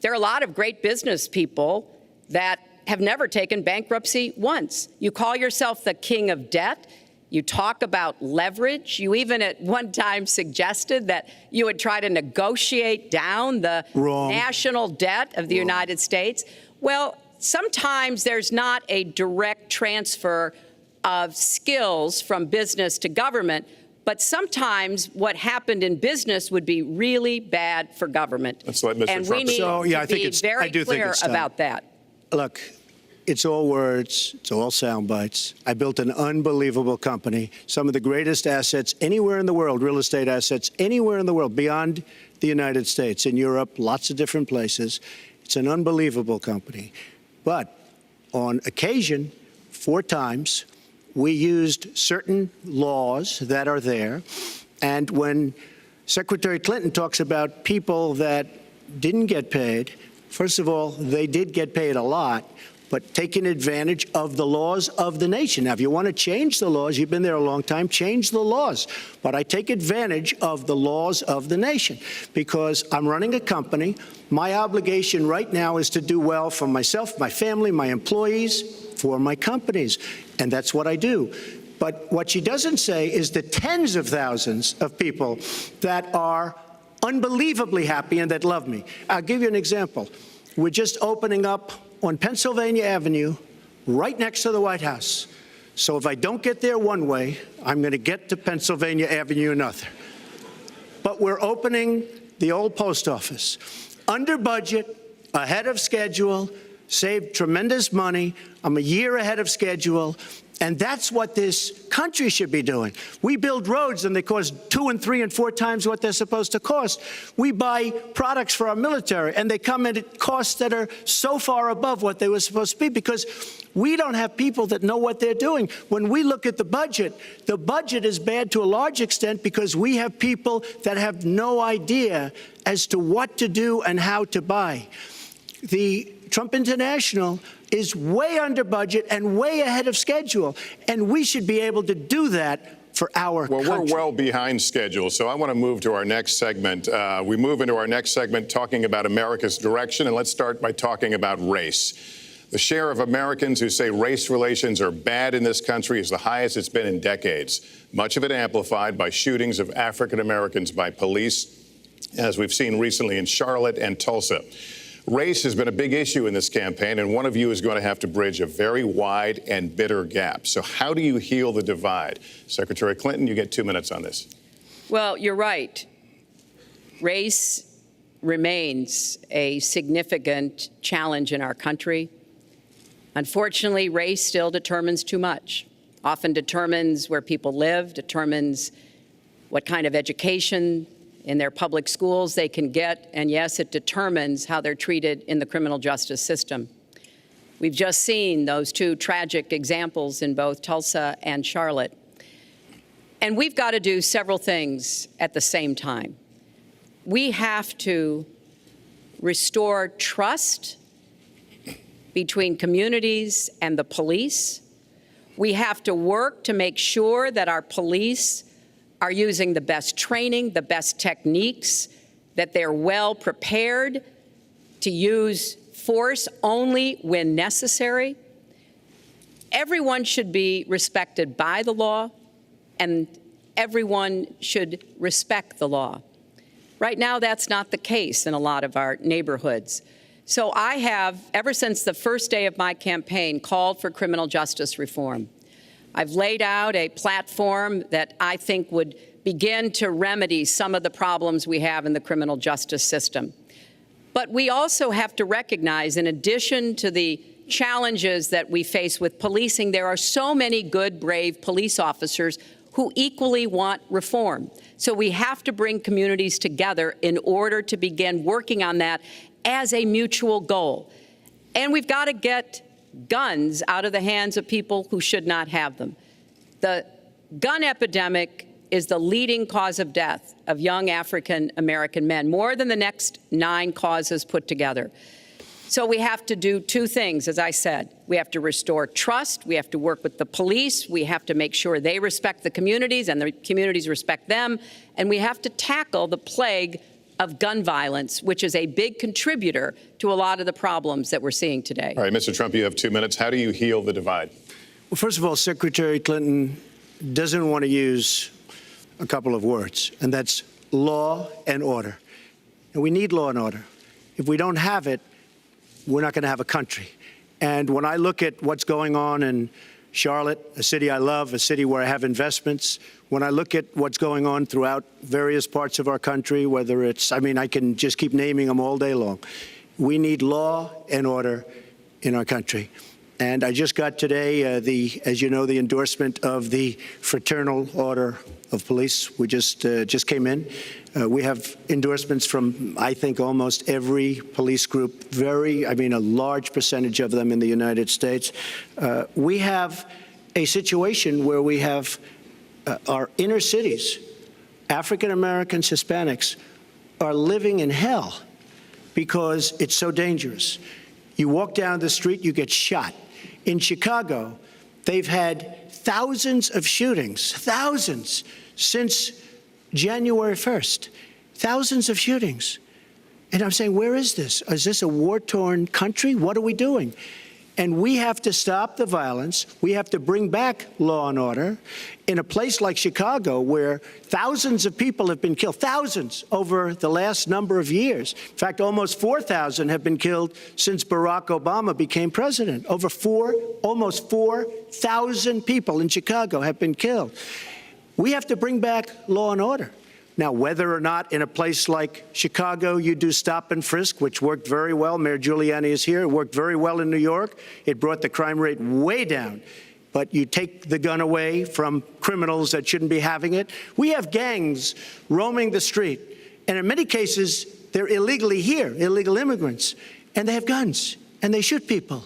There are a lot of great business people that have never taken bankruptcy once. You call yourself the king of debt. You talk about leverage. You even at one time suggested that you would try to negotiate down the national debt of the United States. Well, sometimes there's not a direct transfer of skills from business to government, but sometimes what happened in business would be really bad for government. Let's let Mr. And Trump we need to be very clear about that. Look, it's all words, it's all sound bites. I built an unbelievable company, some of the greatest assets anywhere in the world, real estate assets anywhere in the world, beyond the United States, in Europe, lots of different places. It's an unbelievable company. But on occasion, 4 times, we used certain laws that are there. And when Secretary Clinton talks about people that didn't get paid, first of all, they did get paid a lot, but taking advantage of the laws of the nation. Now, if you want to change the laws, you've been there a long time, change the laws. But I take advantage of the laws of the nation because I'm running a company. My obligation right now is to do well for myself, my family, my employees, for my companies. And that's what I do. But what she doesn't say is the tens of thousands of people that are unbelievably happy and that love me. I'll give you an example. We're just opening up on Pennsylvania Avenue, right next to the White House. So if I don't get there one way, I'm going to get to Pennsylvania Avenue another. But we're opening the old post office. Under budget, ahead of schedule, saved tremendous money. I'm a year ahead of schedule. And that's what this country should be doing. We build roads and they cost 2 and 3 and 4 times what they're supposed to cost. We buy products for our military and they come in at costs that are so far above what they were supposed to be because we don't have people that know what they're doing. When we look at the budget is bad to a large extent because we have people that have no idea as to what to do and how to buy. The Trump International is way under budget and way ahead of schedule, and we should be able to do that for our country. Well, we're well behind schedule, so I want to move to our next segment. We move into our next segment talking about America's direction, and let's start by talking about race. The share of Americans who say race relations are bad in this country is the highest it's been in decades, much of it amplified by shootings of African Americans by police, as we've seen recently in Charlotte and Tulsa. Race has been a big issue in this campaign, and one of you is going to have to bridge a very wide and bitter gap. So how do you heal the divide? Secretary Clinton, you get 2 minutes on this. Well, you're right. Race remains a significant challenge in our country. Unfortunately, race still determines too much, often determines where people live, determines what kind of education in their public schools they can get, and yes, it determines how they're treated in the criminal justice system. We've just seen those 2 tragic examples in both Tulsa and Charlotte. And we've got to do several things at the same time. We have to restore trust between communities and the police. We have to work to make sure that our police are using the best training, the best techniques, that they're well prepared to use force only when necessary. Everyone should be respected by the law, and everyone should respect the law. Right now, that's not the case in a lot of our neighborhoods. So I have, ever since the first day of my campaign, called for criminal justice reform. I've laid out a platform that I think would begin to remedy some of the problems we have in the criminal justice system. But we also have to recognize, in addition to the challenges that we face with policing, there are so many good, brave police officers who equally want reform. So we have to bring communities together in order to begin working on that as a mutual goal. And we've got to get guns out of the hands of people who should not have them. The gun epidemic is the leading cause of death of young African American men, more than the next 9 causes put together. So we have to do 2 things, as I said. We have to restore trust. We have to work with the police. We have to make sure they respect the communities and the communities respect them. And we have to tackle the plague of gun violence, which is a big contributor to a lot of the problems that we're seeing today. All right, Mr. Trump, you have 2 minutes. How do you heal the divide? Well, first of all, Secretary Clinton doesn't want to use a couple of words, and that's law and order. And we need law and order. If we don't have it, we're not going to have a country. And when I look at what's going on in Charlotte, a city I love, a city where I have investments, when I look at what's going on throughout various parts of our country, whether it's, I can just keep naming them all day long. We need law and order in our country. And I just got today, as you know, the endorsement of the Fraternal Order of Police. We just came in. We have endorsements from, I think, almost every police group, a large percentage of them in the United States. We have a situation where we have our inner cities, African Americans, Hispanics, are living in hell because it's so dangerous. You walk down the street, you get shot. In Chicago, they've had thousands of shootings, thousands, since January 1st. Thousands of shootings. And I'm saying, where is this? Is this a war-torn country? What are we doing? And we have to stop the violence. We have to bring back law and order. In a place like Chicago, where thousands of people have been killed, thousands over the last number of years. In fact, almost 4,000 have been killed since Barack Obama became president. Almost 4,000 people in Chicago have been killed. We have to bring back law and order. Now, whether or not in a place like Chicago you do stop and frisk, which worked very well, Mayor Giuliani is here, it worked very well in New York, it brought the crime rate way down. But you take the gun away from criminals that shouldn't be having it. We have gangs roaming the street, and in many cases, they're illegally here, illegal immigrants, and they have guns, and they shoot people.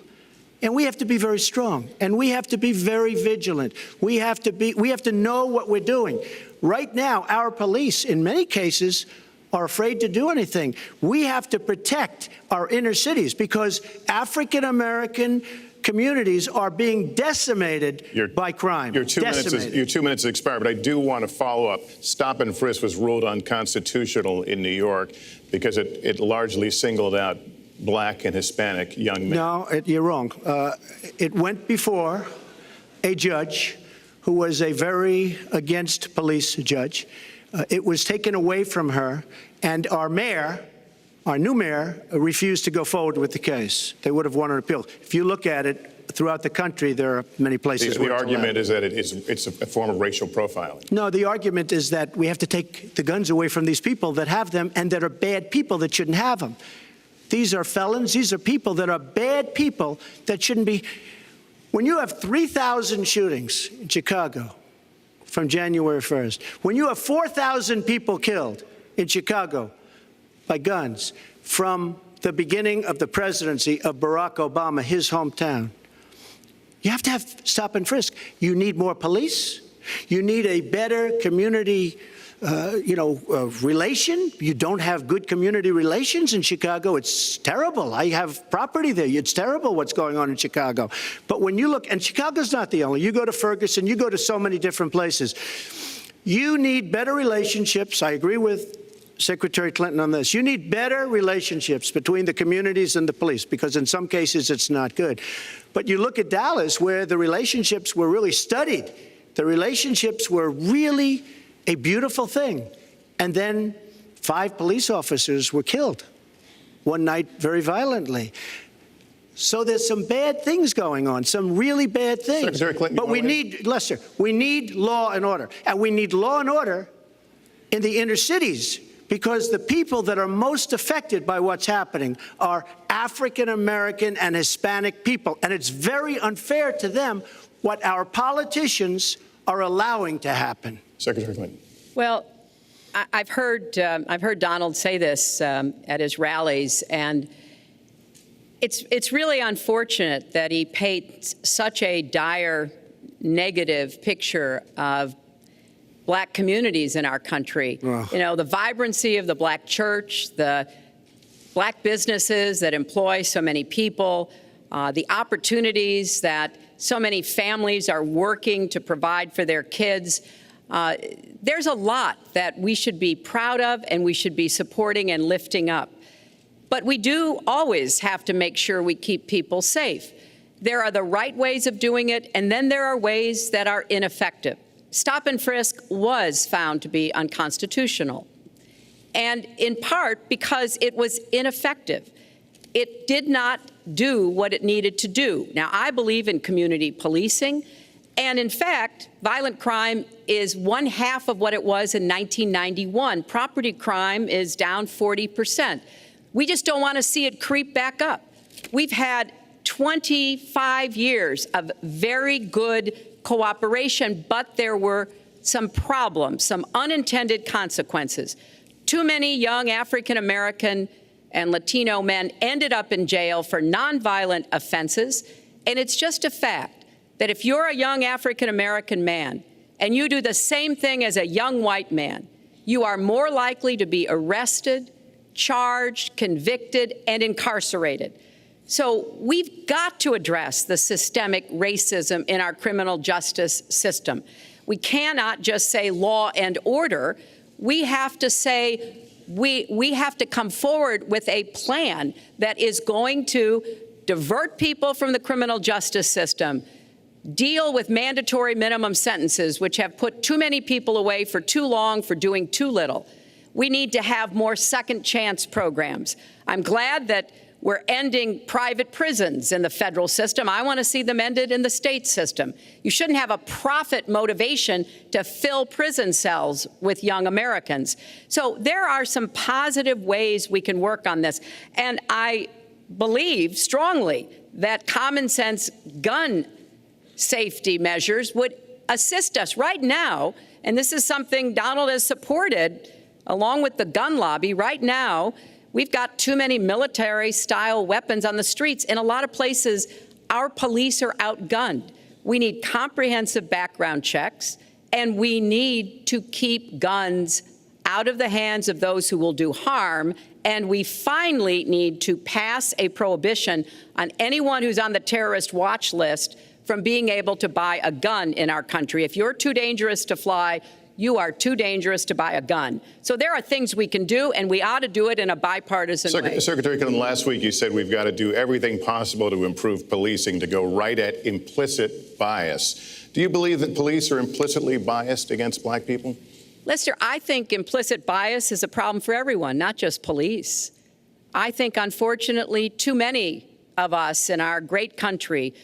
And we have to be very strong, and we have to be very vigilant. We have to know what we're doing. Right now, our police, in many cases, are afraid to do anything. We have to protect our inner cities because African-American communities are being decimated by crime. Your 2 minutes expired, but I do want to follow up. Stop and frisk was ruled unconstitutional in New York because it largely singled out Black and Hispanic young men. No, you're wrong. It went before a judge who was a very against police judge. It was taken away from her, and our new mayor, refused to go forward with the case. They would have won an appeal. If you look at it throughout the country, there are many places where the argument is that it's a form of racial profiling. No, the argument is that we have to take the guns away from these people that have them and that are bad people that shouldn't have them. These are felons. These are people that are bad people that shouldn't be. When you have 3,000 shootings in Chicago from January 1st, when you have 4,000 people killed in Chicago by guns from the beginning of the presidency of Barack Obama, his hometown, you have to have stop and frisk. You need more police. You need a better community relation. You don't have good community relations in Chicago. It's terrible. I have property there. It's terrible what's going on in Chicago. But when you look, and Chicago's not the only, you go to Ferguson, you go to so many different places. You need better relationships. I agree with Secretary Clinton on this. You need better relationships between the communities and the police, because in some cases it's not good. But you look at Dallas, where the relationships were really studied. The relationships were really a beautiful thing. And then 5 police officers were killed one night very violently. So there's some bad things going on, some really bad things. Secretary Clinton, but we need, Lester, we need law and order. And we need law and order in the inner cities, because the people that are most affected by what's happening are African-American and Hispanic people. And it's very unfair to them what our politicians are allowing to happen. Secretary Clinton. Well, I've heard Donald say this at his rallies, and it's really unfortunate that he paints such a dire, negative picture of Black communities in our country. Ugh. You know, the vibrancy of the Black church, the Black businesses that employ so many people, the opportunities that so many families are working to provide for their kids. There's a lot that we should be proud of and we should be supporting and lifting up. But we do always have to make sure we keep people safe. There are the right ways of doing it, and then there are ways that are ineffective. Stop and frisk was found to be unconstitutional, and in part because it was ineffective. It did not do what it needed to do. Now, I believe in community policing, and in fact, violent crime is 1/2 of what it was in 1991. Property crime is down 40%. We just don't want to see it creep back up. We've had 25 years of very good cooperation, but there were some problems, some unintended consequences. Too many young African-American and Latino men ended up in jail for nonviolent offenses, and it's just a fact that if you're a young African-American man and you do the same thing as a young white man, you are more likely to be arrested, charged, convicted, and incarcerated. So we've got to address the systemic racism in our criminal justice system. We cannot just say law and order. We have to say we have to come forward with a plan that is going to divert people from the criminal justice system, deal with mandatory minimum sentences, which have put too many people away for too long for doing too little. We need to have more second chance programs. I'm glad that we're ending private prisons in the federal system. I want to see them ended in the state system. You shouldn't have a profit motivation to fill prison cells with young Americans. So there are some positive ways we can work on this. And I believe strongly that common sense gun safety measures would assist us right now. And this is something Donald has supported along with the gun lobby. Right now, we've got too many military-style weapons on the streets. In a lot of places, our police are outgunned. We need comprehensive background checks, and we need to keep guns out of the hands of those who will do harm. And we finally need to pass a prohibition on anyone who's on the terrorist watch list from being able to buy a gun in our country. If you're too dangerous to fly, you are too dangerous to buy a gun. So there are things we can do, and we ought to do it in a bipartisan way. Secretary Clinton, last week you said we've got to do everything possible to improve policing, to go right at implicit bias. Do you believe that police are implicitly biased against black people? Lester, I think implicit bias is a problem for everyone, not just police. I think, unfortunately, too many of us in our great country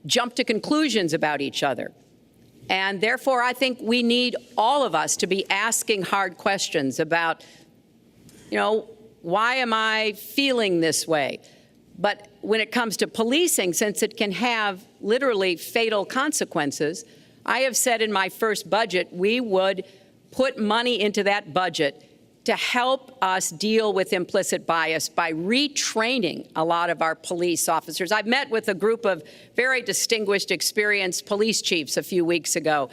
jump to conclusions about each other. And therefore, I think we need all of us to be asking hard questions about, why am I feeling this way? But when it comes to policing, since it can have literally fatal consequences, I have said in my first budget we would put money into that budget to help us deal with implicit bias by retraining a lot of our police officers. I met with a group of very distinguished, experienced police chiefs a few weeks ago.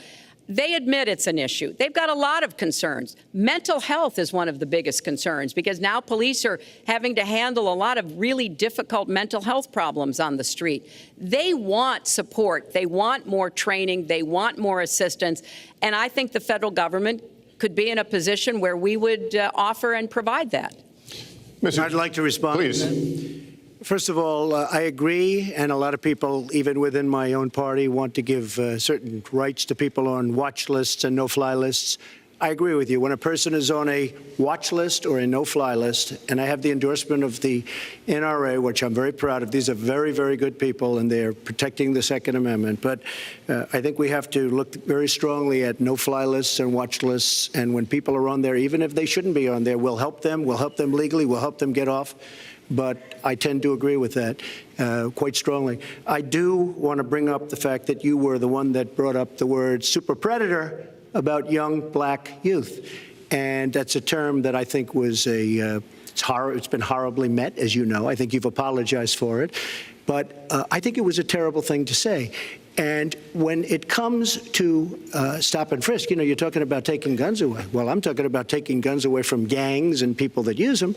They admit it's an issue. They've got a lot of concerns. Mental health is one of the biggest concerns because now police are having to handle a lot of really difficult mental health problems on the street. They want support. They want more training. They want more assistance. And I think the federal government could be in a position where we would offer and provide that. I'd like to respond. Please. First of all, I agree, and a lot of people, even within my own party, want to give certain rights to people on watch lists and no-fly lists. I agree with you. When a person is on a watch list or a no-fly list, and I have the endorsement of the NRA, which I'm very proud of. These are very, very good people, and they're protecting the Second Amendment. But I think we have to look very strongly at no-fly lists and watch lists. And when people are on there, even if they shouldn't be on there, we'll help them. We'll help them legally. We'll help them get off. But I tend to agree with that quite strongly. I do want to bring up the fact that you were the one that brought up the word super predator about young black youth. And that's a term that I think was it's been horribly met, as you know. I think you've apologized for it. But I think it was a terrible thing to say. And when it comes to stop and frisk, you're talking about taking guns away. Well, I'm talking about taking guns away from gangs and people that use them.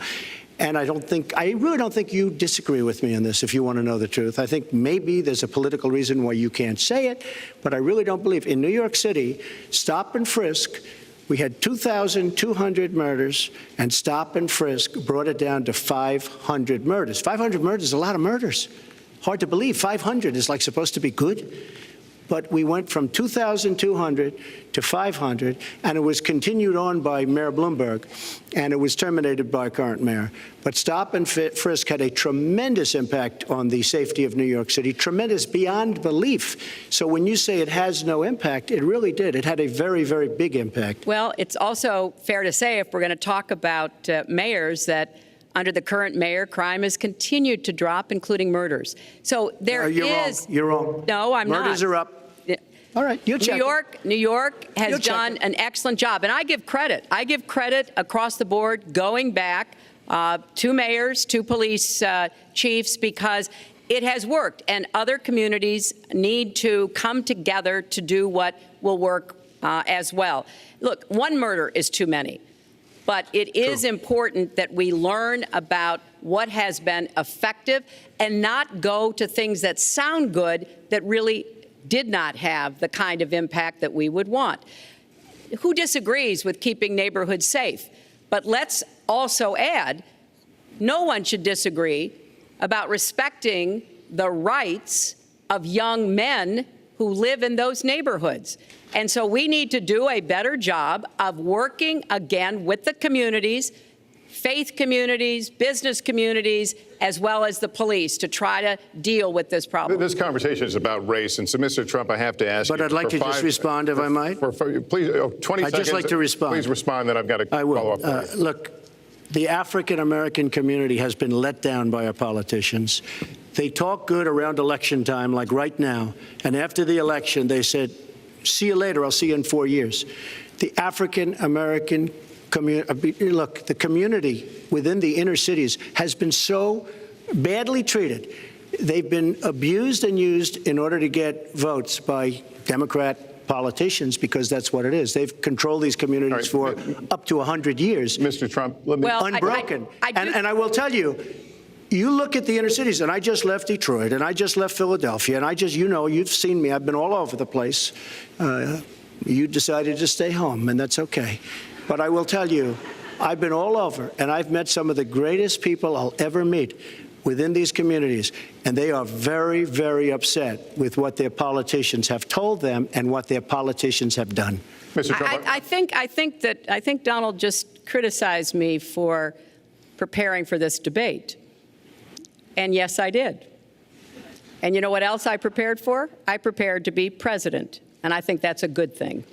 And I really don't think you disagree with me on this, if you want to know the truth. I think maybe there's a political reason why you can't say it, but I really don't believe. In New York City, stop and frisk, we had 2,200 murders, and stop and frisk brought it down to 500 murders. 500 murders is a lot of murders. Hard to believe. 500 is supposed to be good. But we went from 2,200 to 500, and it was continued on by Mayor Bloomberg, and it was terminated by current mayor. But stop and frisk had a tremendous impact on the safety of New York City, tremendous beyond belief. So when you say it has no impact, it really did. It had a very, very big impact. Well, it's also fair to say, if we're going to talk about mayors, that under the current mayor, crime has continued to drop, including murders. So there is. You're wrong. No, I'm not. Murders are up. All right, you'll check. New York has done an excellent job, and I give credit. I give credit across the board, going back to mayors, to police chiefs, because it has worked, and other communities need to come together to do what will work as well. Look, one murder is too many. But it is important that we learn about what has been effective and not go to things that sound good that really did not have the kind of impact that we would want. Who disagrees with keeping neighborhoods safe? But let's also add, no one should disagree about respecting the rights of young men who live in those neighborhoods. And so we need to do a better job of working again with the communities, faith communities, business communities, as well as the police to try to deal with this problem. This conversation is about race, and so, Mr. Trump, I have to ask you. But I'd like to just respond, if I might. Please, 20 seconds. I'd just like to respond. Please respond, then I've got to follow up. Look, the African-American community has been let down by our politicians. They talk good around election time, like right now, and after the election, they said, see you later, I'll see you in 4 years. The African-American community, look, the community within the inner cities has been so badly treated. They've been abused and used in order to get votes by Democrat politicians, because that's what it is. They've controlled these communities for up to 100 years. Mr. Trump, let me... Well, unbroken. And I will tell you, you look at the inner cities, and I just left Detroit, and I just left Philadelphia, and I just, you know, you've seen me. I've been all over the place. You decided to stay home, and that's okay. But I will tell you, I've been all over, and I've met some of the greatest people I'll ever meet within these communities, and they are very, very upset with what their politicians have told them and what their politicians have done. Mr. Trump, I think Donald just criticized me for preparing for this debate. And yes, I did. And you know what else I prepared for? I prepared to be president. And I think that's a good thing.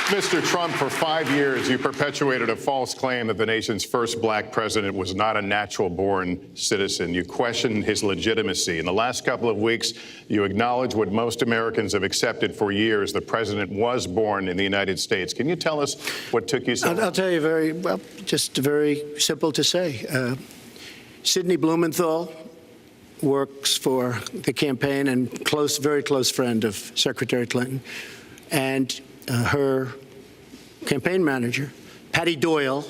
Mr. Trump, for 5 years, you perpetuated a false claim that the nation's first black president was not a natural-born citizen. You questioned his legitimacy. In the last couple of weeks, you acknowledged what most Americans have accepted for years: the president was born in the United States. Can you tell us what took you so long? I'll tell you just very simple to say. Sidney Blumenthal works for the campaign and very close friend of Secretary Clinton. And her campaign manager, Patty Doyle,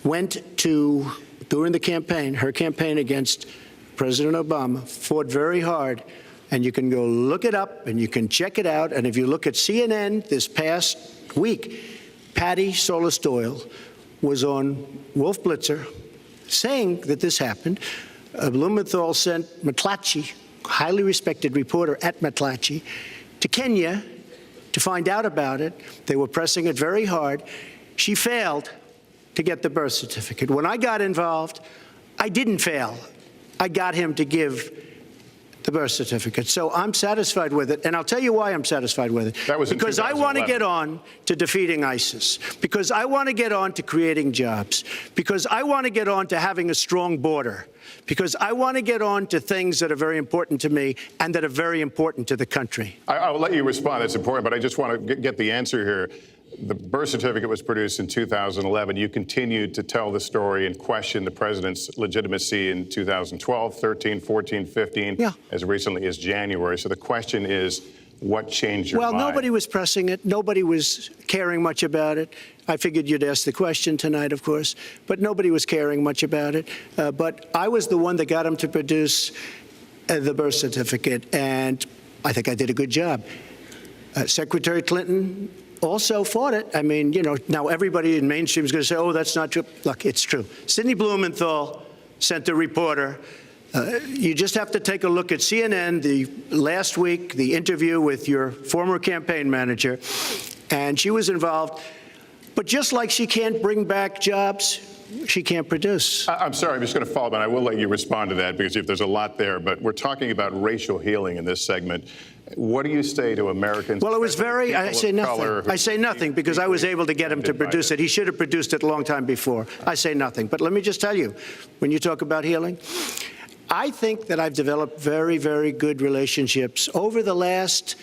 went to, during the campaign, her campaign against President Obama, fought very hard. And you can go look it up and you can check it out. And if you look at CNN this past week, Patty Solis Doyle was on Wolf Blitzer saying that this happened. Blumenthal sent McClatchy, highly respected reporter at McClatchy, to Kenya to find out about it. They were pressing it very hard. She failed to get the birth certificate. When I got involved, I didn't fail. I got him to give the birth certificate. So I'm satisfied with it, and I'll tell you why I'm satisfied with it. That was because I want to get on to defeating ISIS, because I want to get on to creating jobs, because I want to get on to having a strong border, because I want to get on to things that are very important to me and that are very important to the country. I will let you respond. It's important, but I just want to get the answer here. The birth certificate was produced in 2011. You continued to tell the story and question the president's legitimacy in 2012, 13, 14, 15, as recently as January. So the question is, what changed your mind? Well, nobody was pressing it. Nobody was caring much about it. I figured you'd ask the question tonight, of course, but nobody was caring much about it. But I was the one that got him to produce the birth certificate, and I think I did a good job. Secretary Clinton also fought it. I mean, you know, now everybody in mainstream is going to say, oh, that's not true. Look, it's true. Sidney Blumenthal sent a reporter. You just have to take a look at CNN last week, the interview with your former campaign manager, and she was involved. But just like she can't bring back jobs, she can't produce. I'm sorry, I'm just going to follow up, and I will let you respond to that, because if there's a lot there. But we're talking about racial healing in this segment. What do you say to Americans? Well, it was I say nothing. I say nothing because I was able to get him to produce it. He should have produced it a long time before. I say nothing. But let me just tell you, when you talk about healing, I think that I've developed very, very good relationships over the last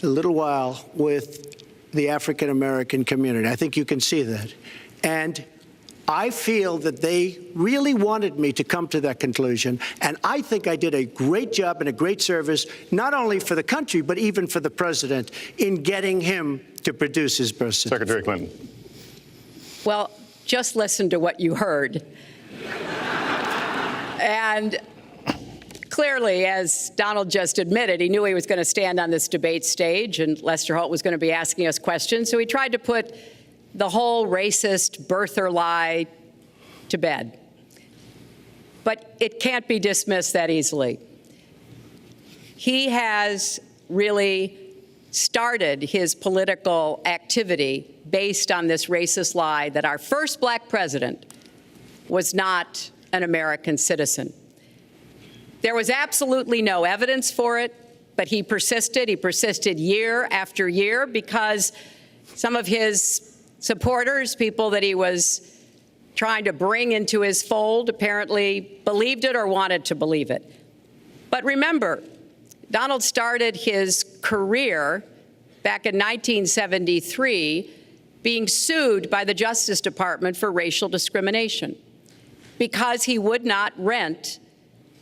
little while with the African-American community. I think you can see that. And I feel that they really wanted me to come to that conclusion, and I think I did a great job and a great service, not only for the country, but even for the president, in getting him to produce his birth certificate. Secretary Clinton. Well, just listen to what you heard. And clearly, as Donald just admitted, he knew he was going to stand on this debate stage, and Lester Holt was going to be asking us questions, so he tried to put the whole racist birther lie to bed. but it can't be dismissed that easily. He has really started his political activity based on this racist lie that our first black president was not an American citizen. There was absolutely no evidence for it, but he persisted. He persisted year after year because some of his supporters, people that he was trying to bring into his fold, apparently believed it or wanted to believe it. But remember, Donald started his career back in 1973 being sued by the Justice Department for racial discrimination because he would not rent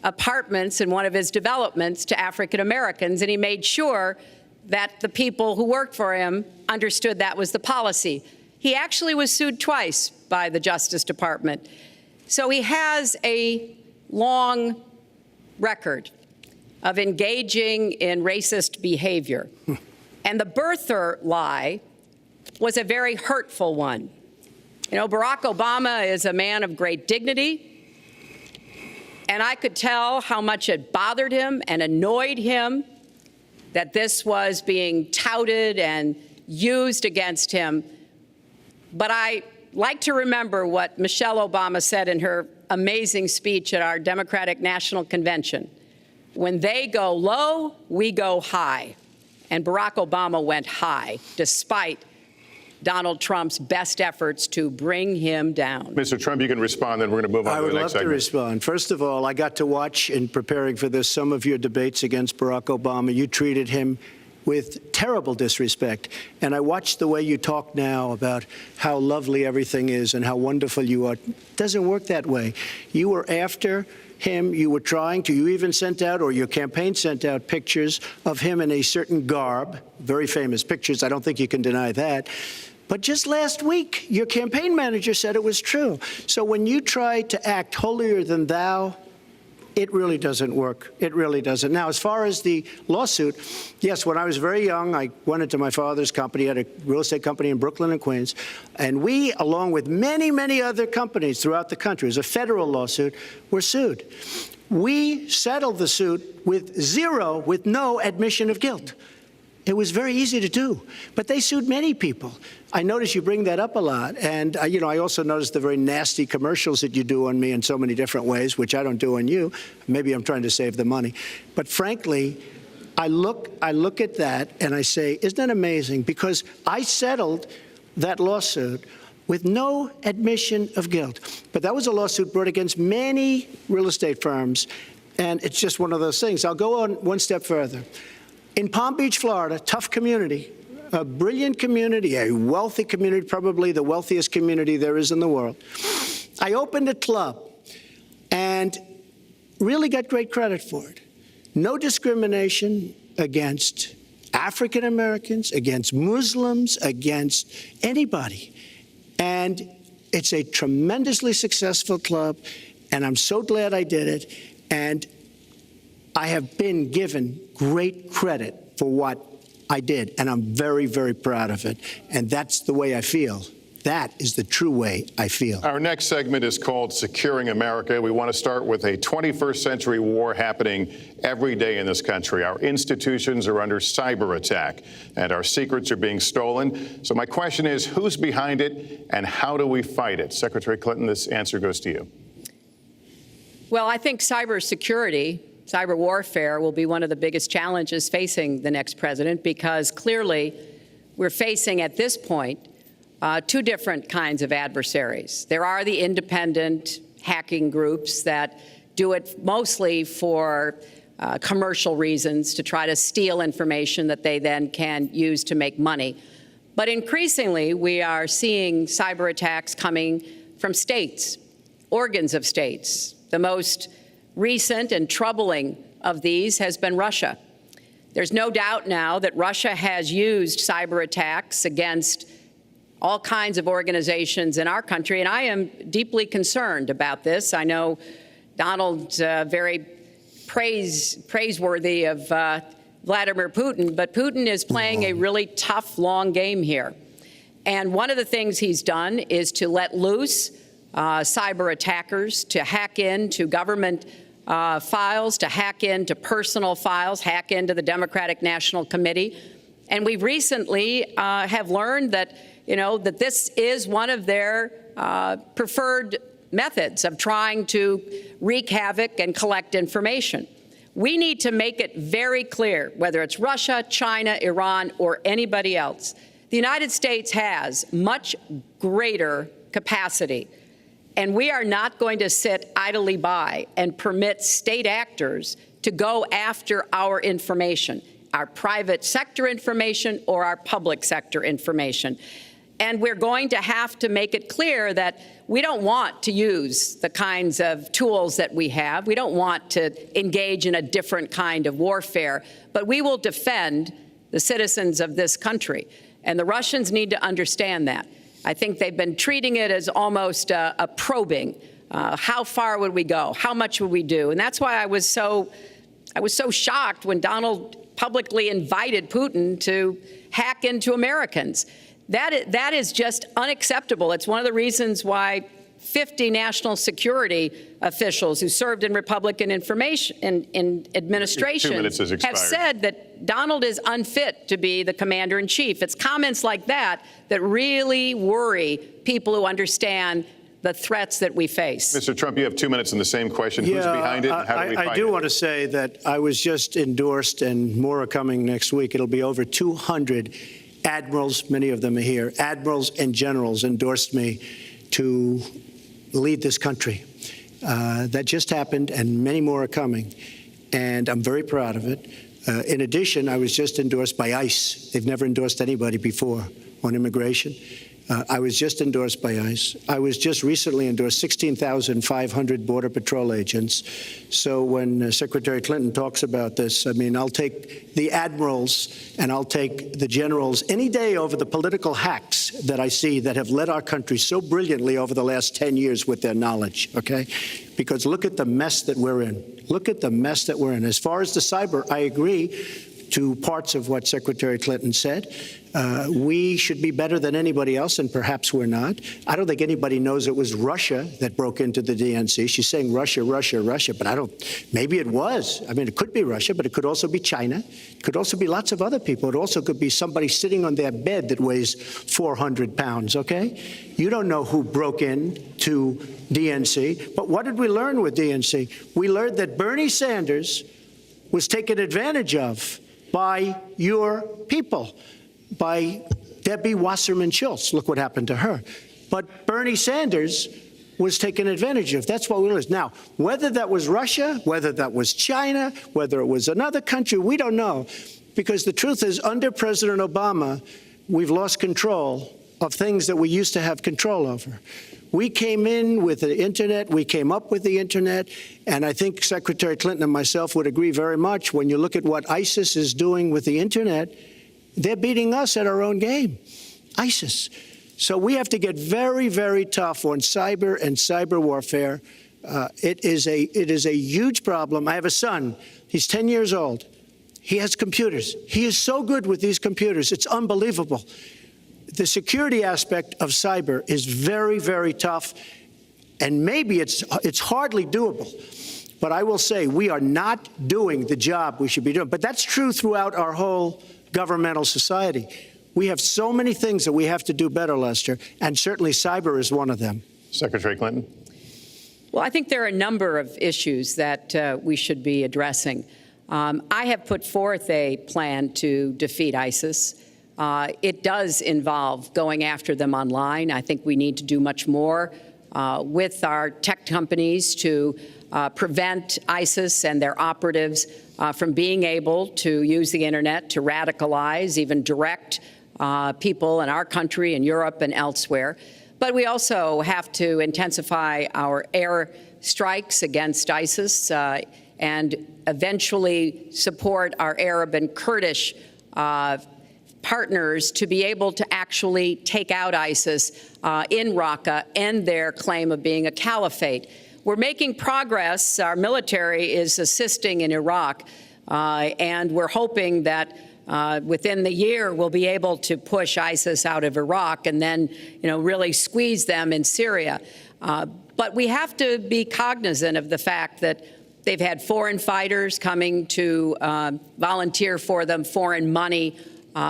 apartments in one of his developments to African Americans, and he made sure that the people who worked for him understood that was the policy. He actually was sued twice by the Justice Department. So he has a long record of engaging in racist behavior. And the birther lie was a very hurtful one. You know, Barack Obama is a man of great dignity, and I could tell how much it bothered him and annoyed him that this was being touted and used against him. But I like to remember what Michelle Obama said in her amazing speech at our Democratic National Convention. When they go low, we go high. And Barack Obama went high, despite Donald Trump's best efforts to bring him down. Mr. Trump, you can respond, then we're going to move on to the next segment. I would love to respond. First of all, I got to watch, in preparing for this, some of your debates against Barack Obama. You treated him with terrible disrespect. And I watched the way you talk now about how lovely everything is and how wonderful you are. It doesn't work that way. You were after him. You were trying to. You even sent out, or your campaign sent out, pictures of him in a certain garb, very famous pictures. I don't think you can deny that. But just last week, your campaign manager said it was true. So when you try to act holier than thou, it really doesn't work. It really doesn't. Now, as far as the lawsuit, yes, when I was very young, I went into my father's company, had a real estate company in Brooklyn and Queens, and we, along with many, many other companies throughout the country, it was a federal lawsuit, were sued. We settled the suit with no admission of guilt. It was very easy to do, but they sued many people. I notice you bring that up a lot, and I also noticed the very nasty commercials that you do on me in so many different ways, which I don't do on you. Maybe I'm trying to save the money, but frankly, I look at that and I say, isn't that amazing? Because I settled that lawsuit with no admission of guilt, but that was a lawsuit brought against many real estate firms, and it's just one of those things. I'll go on one step further. In Palm Beach, Florida, tough community, a brilliant community, a wealthy community, probably the wealthiest community there is in the world. I opened a club and really got great credit for it. No discrimination against African Americans, against Muslims, against anybody. And it's a tremendously successful club, and I'm so glad I did it. And I have been given great credit for what I did, and I'm very, very proud of it. And that's the way I feel. That is the true way I feel. Our next segment is called Securing America. We want to start with a 21st century war happening every day in this country. Our institutions are under cyber attack, and our secrets are being stolen. So my question is, who's behind it, and how do we fight it? Secretary Clinton, this answer goes to you. Well, I think cybersecurity, cyber warfare will be one of the biggest challenges facing the next president, because clearly we're facing at this point two different kinds of adversaries. There are the independent hacking groups that do it mostly for commercial reasons, to try to steal information that they then can use to make money. But increasingly, we are seeing cyber attacks coming from states, organs of states. The most recent and troubling of these has been Russia. There's no doubt now that Russia has used cyber attacks against all kinds of organizations in our country, and I am deeply concerned about this. I know Donald's very praiseworthy of Vladimir Putin, but Putin is playing a really tough, long game here. And one of the things he's done is to let loose cyber attackers to hack into government files, to hack into personal files, hack into the Democratic National Committee. And we recently have learned that, that this is one of their preferred methods of trying to wreak havoc and collect information. We need to make it very clear, whether it's Russia, China, Iran, or anybody else, the United States has much greater capacity, and we are not going to sit idly by and permit state actors to go after our information, our private sector information or our public sector information. And we're going to have to make it clear that we don't want to use the kinds of tools that we have. We don't want to engage in a different kind of warfare, but we will defend the citizens of this country. And the Russians need to understand that. I think they've been treating it as almost a probing. How far would we go? How much would we do? And that's why I was so shocked when Donald publicly invited Putin to hack into Americans. That is just unacceptable. It's one of the reasons why 50 national security officials who served in Republican administration have said that Donald is unfit to be the commander-in-chief. It's comments like that that really worry people who understand the threats that we face. Mr. Trump, you have 2 minutes in the same question. Who's behind it and how do we fight it? I do want to say that I was just endorsed, and more are coming next week. It'll be over 200 admirals, many of them are here, admirals and generals endorsed me to lead this country. That just happened, and many more are coming, and I'm very proud of it. In addition, I was just endorsed by ICE. They've never endorsed anybody before on immigration. I was just endorsed by ICE. I was just recently endorsed 16,500 Border Patrol agents. So when Secretary Clinton talks about this, I mean, I'll take the admirals and I'll take the generals any day over the political hacks that I see that have led our country so brilliantly over the last 10 years with their knowledge, okay? Because look at the mess that we're in. Look at the mess that we're in. As far as the cyber, I agree to parts of what Secretary Clinton said. We should be better than anybody else, and perhaps we're not. I don't think anybody knows it was Russia that broke into the DNC. She's saying Russia, Russia, Russia, but maybe it was. I mean, it could be Russia, but it could also be China. It could also be lots of other people. It also could be somebody sitting on their bed that weighs 400 pounds, okay? You don't know who broke in to DNC, but what did we learn with DNC? We learned that Bernie Sanders was taken advantage of by your people, by Debbie Wasserman Schultz. Look what happened to her. But Bernie Sanders was taken advantage of. That's what we learned. Now, whether that was Russia, whether that was China, whether it was another country, we don't know. Because the truth is, under President Obama, we've lost control of things that we used to have control over. We came in with the Internet. We came up with the Internet. And I think Secretary Clinton and myself would agree very much when you look at what ISIS is doing with the Internet, they're beating us at our own game, ISIS. So we have to get very, very tough on cyber and cyber warfare. It is a huge problem. I have a son. He's 10 years old. He has computers. He is so good with these computers. It's unbelievable. The security aspect of cyber is very, very tough, and maybe it's hardly doable. But I will say we are not doing the job we should be doing. But that's true throughout our whole governmental society. We have so many things that we have to do better, Lester, and certainly cyber is one of them. Secretary Clinton. Well, I think there are a number of issues that we should be addressing. I have put forth a plan to defeat ISIS. It does involve going after them online. I think we need to do much more with our tech companies to prevent ISIS and their operatives from being able to use the Internet to radicalize, even direct people in our country and Europe and elsewhere. But we also have to intensify our air strikes against ISIS and eventually support our Arab and Kurdish partners to be able to actually take out ISIS in Raqqa and their claim of being a caliphate. We're making progress. Our military is assisting in Iraq, and we're hoping that within the year we'll be able to push ISIS out of Iraq and then, really squeeze them in Syria. But we have to be cognizant of the fact that they've had foreign fighters coming to volunteer for them, foreign money,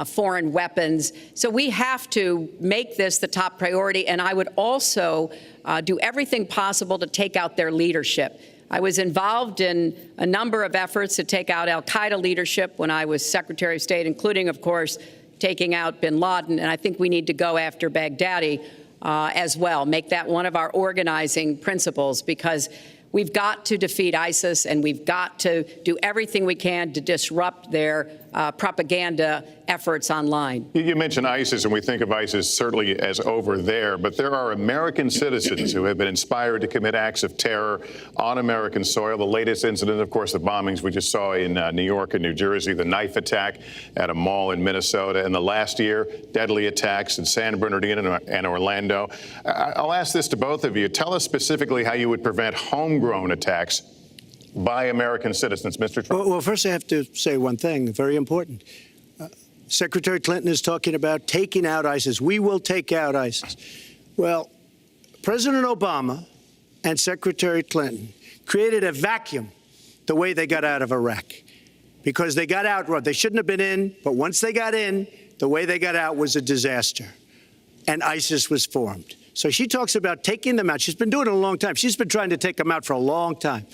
foreign weapons. So we have to make this the top priority. And I would also do everything possible to take out their leadership. I was involved in a number of efforts to take out al-Qaeda leadership when I was Secretary of State, including, of course, taking out bin Laden. And I think we need to go after Baghdadi as well, make that one of our organizing principles, because we've got to defeat ISIS, and we've got to do everything we can to disrupt their propaganda efforts online. You mentioned ISIS, and we think of ISIS certainly as over there, but there are American citizens who have been inspired to commit acts of terror on American soil. The latest incident, of course, the bombings we just saw in New York and New Jersey, the knife attack at a mall in Minnesota, and the last year, deadly attacks in San Bernardino and Orlando. I'll ask this to both of you. Tell us specifically how you would prevent homegrown attacks by American citizens, Mr. Trump. Well, first I have to say one thing, very important. Secretary Clinton is talking about taking out ISIS. We will take out ISIS. Well, President Obama and Secretary Clinton created a vacuum the way they got out of Iraq, because they got out, they shouldn't have been in, but once they got in, the way they got out was a disaster, and ISIS was formed. So she talks about taking them out. She's been doing it a long time. She's been trying to take them out for a long time.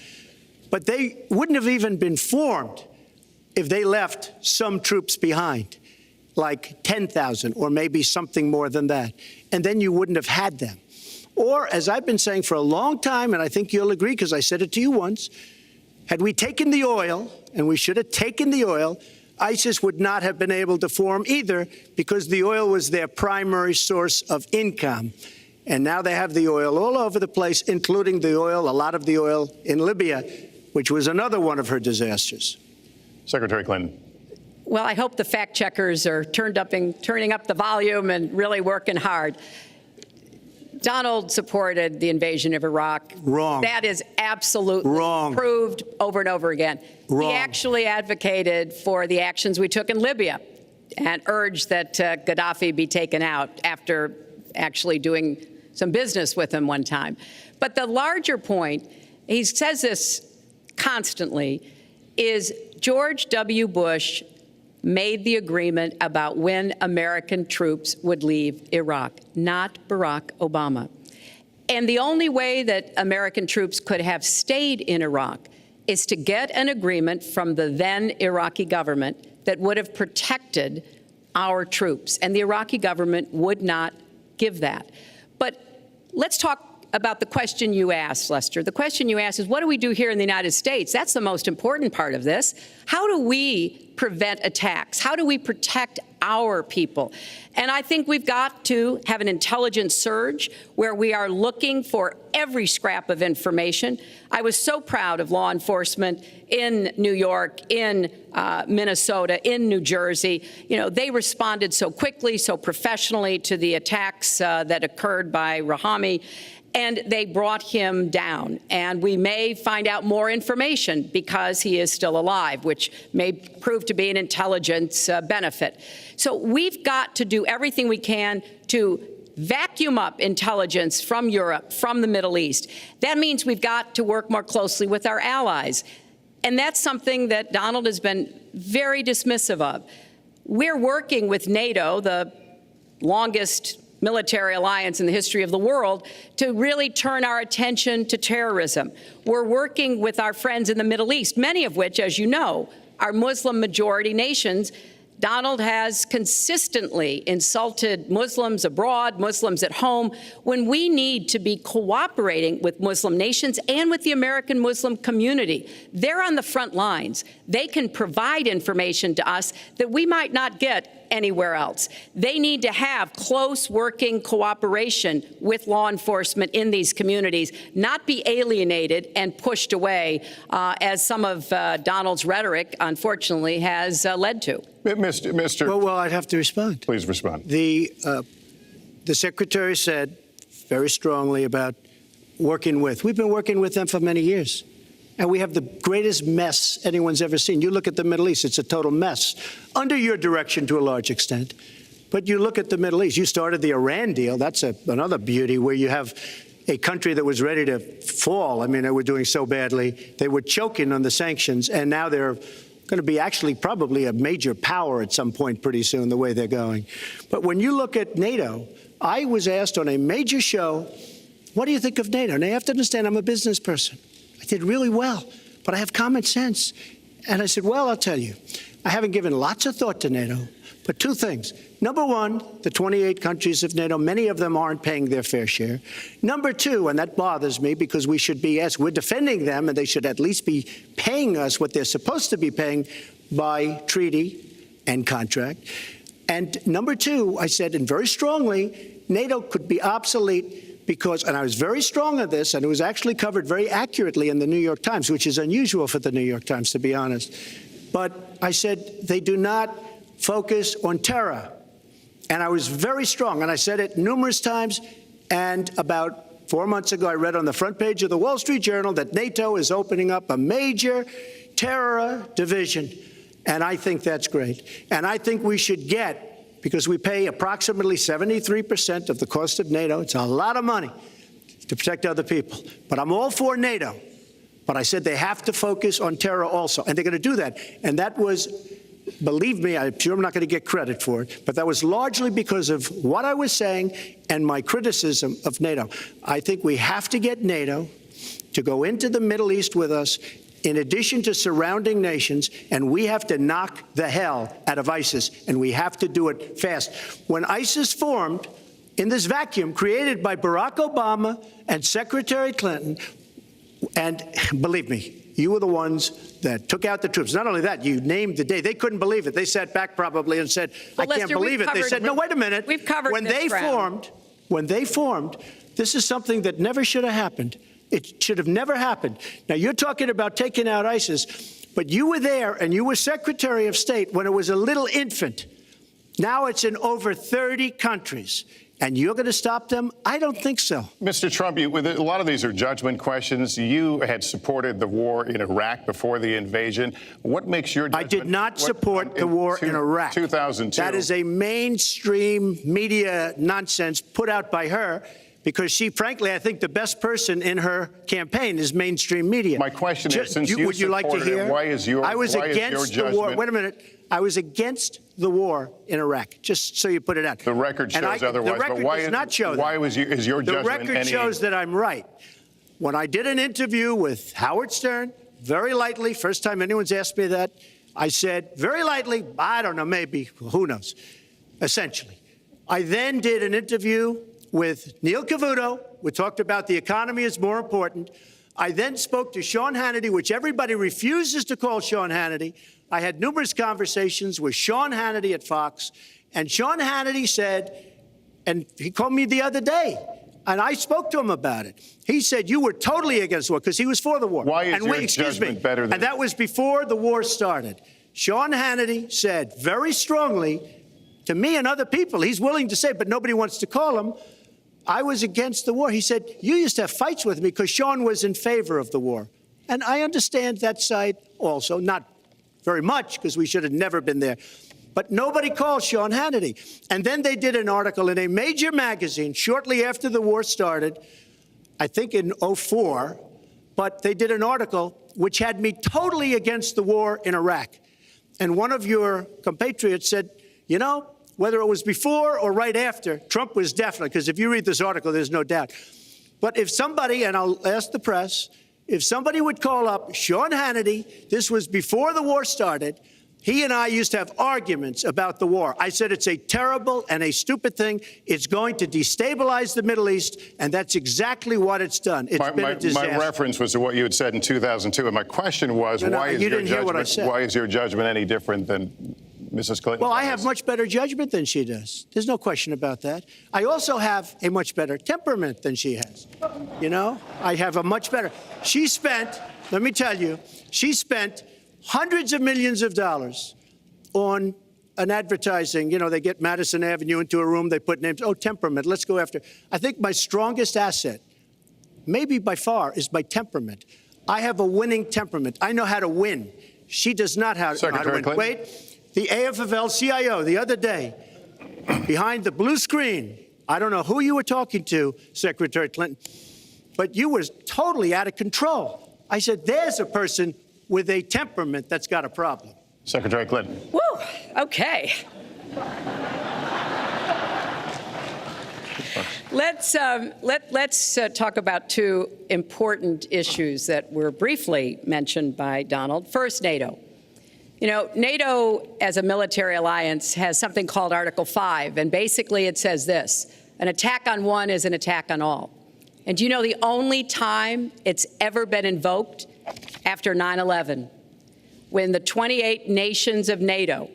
But they wouldn't have even been formed if they left some troops behind, like 10,000 or maybe something more than that. And then you wouldn't have had them. Or, as I've been saying for a long time, and I think you'll agree because I said it to you once, had we taken the oil, and we should have taken the oil, ISIS would not have been able to form either, because the oil was their primary source of income. And now they have the oil all over the place, including the oil, a lot of the oil in Libya, which was another one of her disasters. Secretary Clinton. Well, I hope the fact checkers are turning up the volume and really working hard. Donald supported the invasion of Iraq. Wrong. That is absolutely wrong. Proved over and over again. Wrong. He actually advocated for the actions we took in Libya and urged that Gaddafi be taken out after actually doing some business with him one time. But the larger point, he says this constantly, is George W. Bush made the agreement about when American troops would leave Iraq, not Barack Obama. And the only way that American troops could have stayed in Iraq is to get an agreement from the then Iraqi government that would have protected our troops. And the Iraqi government would not give that. But let's talk about the question you asked, Lester. The question you asked is, what do we do here in the United States? That's the most important part of this. How do we prevent attacks? How do we protect our people? And I think we've got to have an intelligence surge where we are looking for every scrap of information. I was so proud of law enforcement in New York, in Minnesota, in New Jersey. You know, they responded so quickly, so professionally to the attacks that occurred by Rahami. And they brought him down. And we may find out more information because he is still alive, which may prove to be an intelligence benefit. So we've got to do everything we can to vacuum up intelligence from Europe, from the Middle East. That means we've got to work more closely with our allies. And that's something that Donald has been very dismissive of. We're working with NATO, the longest military alliance in the history of the world, to really turn our attention to terrorism. We're working with our friends in the Middle East, many of which, as you know, are Muslim-majority nations. Donald has consistently insulted Muslims abroad, Muslims at home, when we need to be cooperating with Muslim nations and with the American Muslim community. They're on the front lines. They can provide information to us that we might not get anywhere else. They need to have close working cooperation with law enforcement in these communities, not be alienated and pushed away, as some of Donald's rhetoric, unfortunately, has led to. Mr. Well, I'd have to respond. Please respond. The Secretary said very strongly about working with. We've been working with them for many years. And we have the greatest mess anyone's ever seen. You look at the Middle East, it's a total mess, under your direction to a large extent. But you look at the Middle East, you started the Iran deal. That's another beauty, where you have a country that was ready to fall. I mean, they were doing so badly. They were choking on the sanctions, and now they're going to be actually probably a major power at some point pretty soon, the way they're going. But when you look at NATO, I was asked on a major show, what do you think of NATO? Now, you have to understand, I'm a business person. I did really well, but I have common sense. And I said, well, I'll tell you, I haven't given lots of thought to NATO, but two things. Number one, the 28 countries of NATO, many of them aren't paying their fair share. Number two, and that bothers me because we should be, as we're defending them, and they should at least be paying us what they're supposed to be paying by treaty and contract. And number two, I said, and very strongly, NATO could be obsolete because, and I was very strong on this, and it was actually covered very accurately in the New York Times, which is unusual for the New York Times, to be honest. But I said they do not focus on terror. And I was very strong, and I said it numerous times. And about 4 months ago, I read on the front page of the Wall Street Journal that NATO is opening up a major terror division. And I think that's great. And I think we should get, because we pay approximately 73% of the cost of NATO. It's a lot of money to protect other people. But I'm all for NATO. But I said they have to focus on terror also, and they're going to do that. And that was, believe me, I'm sure I'm not going to get credit for it, but that was largely because of what I was saying and my criticism of NATO. I think we have to get NATO to go into the Middle East with us, in addition to surrounding nations, and we have to knock the hell out of ISIS, and we have to do it fast. When ISIS formed in this vacuum created by Barack Obama and Secretary Clinton, and believe me, you were the ones that took out the troops. Not only that, you named the day. They couldn't believe it. They sat back probably and said, I can't believe it. They said, no, wait a minute. We've covered when they formed, this is something that never should have happened. It should have never happened. Now, you're talking about taking out ISIS, but you were there and you were Secretary of State when it was a little infant. Now it's in over 30 countries. And you're going to stop them? I don't think so. Mr. Trump, a lot of these are judgment questions. You had supported the war in Iraq before the invasion. What makes your judgment? I did not support the war in Iraq. 2002. That is a mainstream media nonsense put out by her because she, frankly, I think the best person in her campaign is mainstream media. My question is, since you would you like to hear? Why is your I was against the war. Wait a minute. I was against the war in Iraq, just so you put it out. The record shows otherwise. The record does not show that. Why is your judgment The record shows that I'm right. When I did an interview with Howard Stern, very lightly, first time anyone's asked me that, I said, very lightly, I don't know, maybe, who knows, essentially. I then did an interview with Neil Cavuto. We talked about the economy is more important. I then spoke to Sean Hannity, which everybody refuses to call Sean Hannity. I had numerous conversations with Sean Hannity at Fox, and Sean Hannity said, and he called me the other day, and I spoke to him about it. He said, you were totally against the war, because he was for the war. Why is your judgment better than... And that was before the war started. Sean Hannity said very strongly to me and other people, he's willing to say, but nobody wants to call him, I was against the war. He said, you used to have fights with me because Sean was in favor of the war. And I understand that side also, not very much, because we should have never been there. But nobody called Sean Hannity. And then they did an article in a major magazine shortly after the war started, I think in 2004, but they did an article which had me totally against the war in Iraq. And one of your compatriots said, you know, whether it was before or right after, Trump was definitely, because if you read this article, there's no doubt. But if somebody, and I'll ask the press, if somebody would call up Sean Hannity, this was before the war started, he and I used to have arguments about the war. I said it's a terrible and a stupid thing. It's going to destabilize the Middle East, and that's exactly what it's done. It's been a disaster. My reference was to what you had said in 2002, and my question was, why is your judgment any different than Mrs. Clinton? Well, I have much better judgment than she does. There's no question about that. I also have a much better temperament than she has. You know, I have a much better. She spent, let me tell you, she spent hundreds of millions of dollars on an advertising. You know, they get Madison Avenue into a room, they put names. Oh, temperament, let's go after. I think my strongest asset, maybe by far, is my temperament. I have a winning temperament. I know how to win. She does not know how to win. Clinton? Wait. The AFL-CIO the other day, behind the blue screen, I don't know who you were talking to, Secretary Clinton, but you were totally out of control. I said, there's a person with a temperament that's got a problem. Secretary Clinton. Woo, okay. Let's talk about two important issues that were briefly mentioned by Donald. First, NATO. You know, NATO as a military alliance has something called Article 5, and basically it says this: an attack on one is an attack on all. And do you know the only time it's ever been invoked? After 9/11, when the 28 nations of NATO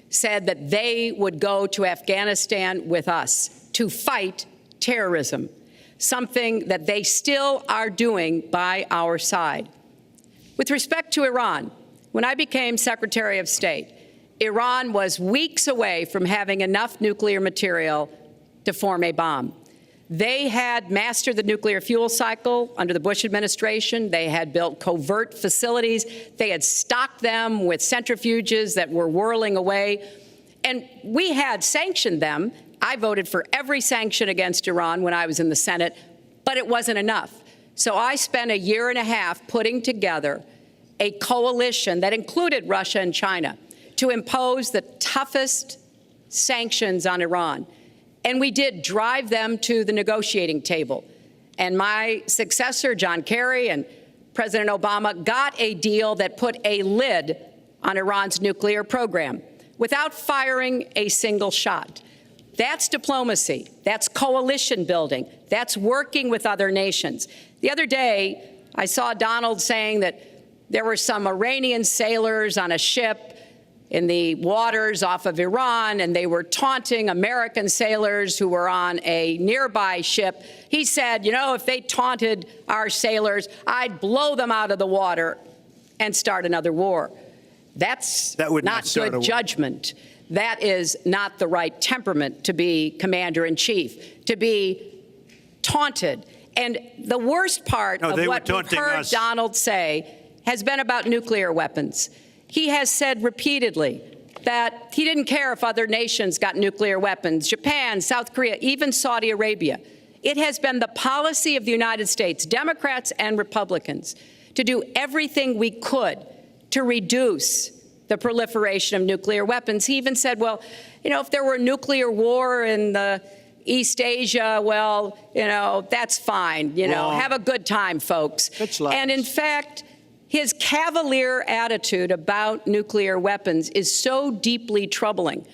said that they would go to Afghanistan with us to fight terrorism, something that they still are doing by our side. With respect to Iran, when I became Secretary of State, Iran was weeks away from having enough nuclear material to form a bomb. They had mastered the nuclear fuel cycle under the Bush administration. They had built covert facilities. They had stocked them with centrifuges that were whirling away. And we had sanctioned them. I voted for every sanction against Iran when I was in the Senate, but it wasn't enough. So I spent a year and a half putting together a coalition that included Russia and China to impose the toughest sanctions on Iran. And we did drive them to the negotiating table. And my successor, John Kerry, and President Obama got a deal that put a lid on Iran's nuclear program without firing a single shot. That's diplomacy. That's coalition building. That's working with other nations. The other day, I saw Donald saying that there were some Iranian sailors on a ship in the waters off of Iran, and they were taunting American sailors who were on a nearby ship. He said, you know, if they taunted our sailors, I'd blow them out of the water and start another war. That's not good judgment. That is not the right temperament to be commander-in-chief, to be taunted. And the worst part of what we've heard Donald say has been about nuclear weapons. He has said repeatedly that he didn't care if other nations got nuclear weapons, Japan, South Korea, even Saudi Arabia. It has been the policy of the United States, Democrats and Republicans, to do everything we could to reduce the proliferation of nuclear weapons. He even said, well, you know, if there were a nuclear war in the East Asia, well, you know, that's fine. You know, have a good time, folks. And in fact, his cavalier attitude about nuclear weapons is so deeply troubling.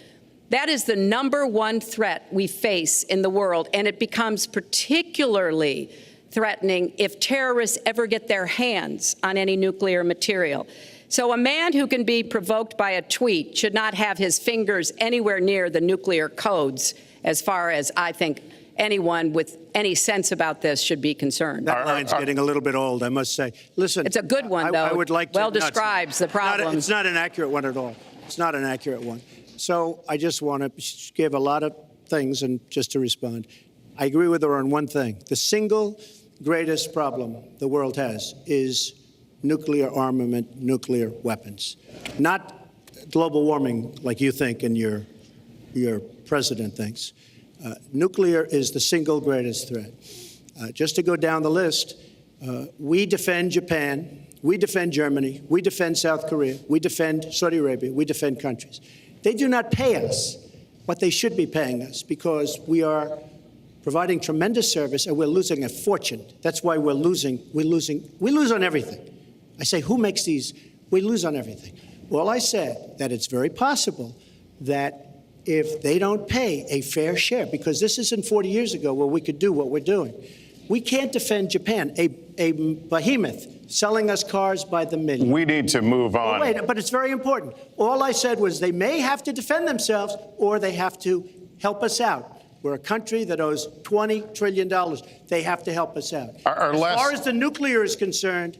That is the #1 threat we face in the world, and it becomes particularly threatening if terrorists ever get their hands on any nuclear material. So a man who can be provoked by a tweet should not have his fingers anywhere near the nuclear codes, as far as I think anyone with any sense about this should be concerned. That line's getting a little bit old, I must say. Listen, it's a good one, though. I would like to, well describes the problem. It's not an accurate one at all. It's not an accurate one. So I just want to give a lot of things, and just to respond, I agree with her on one thing. The single greatest problem the world has is nuclear armament, nuclear weapons, not global warming like you think and your president thinks. Nuclear is the single greatest threat. Just to go down the list, we defend Japan, we defend Germany, we defend South Korea, we defend Saudi Arabia, we defend countries. They do not pay us what they should be paying us because we are providing tremendous service and we're losing a fortune. That's why we're losing. We lose on everything. I say, who makes these? We lose on everything. Well, I said that it's very possible that if they don't pay a fair share, because this isn't 40 years ago where we could do what we're doing. We can't defend Japan, a behemoth selling us cars by the million. We need to move on. Wait, but it's very important. All I said was they may have to defend themselves or they have to help us out. We're a country that owes $20 trillion. They have to help us out. As far as the nuclear is concerned,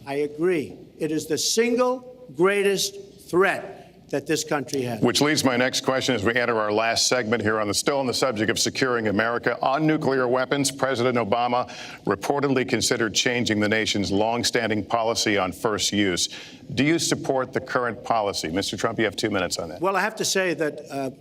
I agree. It is the single greatest threat that this country has. Which leads my next question as we enter our last segment here still on the subject of securing America. On nuclear weapons, President Obama reportedly considered changing the nation's longstanding policy on first use. Do you support the current policy? Mr. Trump, you have 2 minutes on that. Well, I have to say that,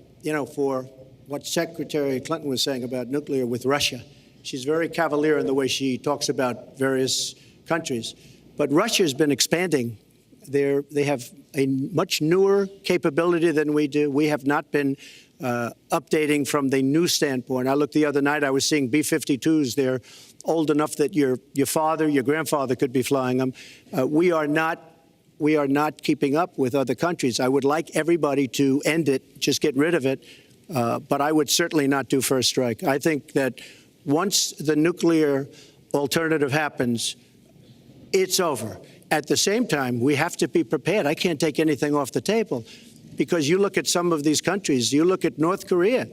for what Secretary Clinton was saying about nuclear with Russia, She's very cavalier in the way she talks about various countries. But Russia's been expanding. They have a much newer capability than we do. We have not been updating from the new standpoint. I looked the other night, I was seeing B-52s. They're old enough that your father, your grandfather could be flying them. We are not keeping up with other countries. I would like everybody to end it, just get rid of it. But I would certainly not do first strike. I think that once the nuclear alternative happens, it's over. At the same time, we have to be prepared. I can't take anything off the table because you look at some of these countries. You look at North Korea.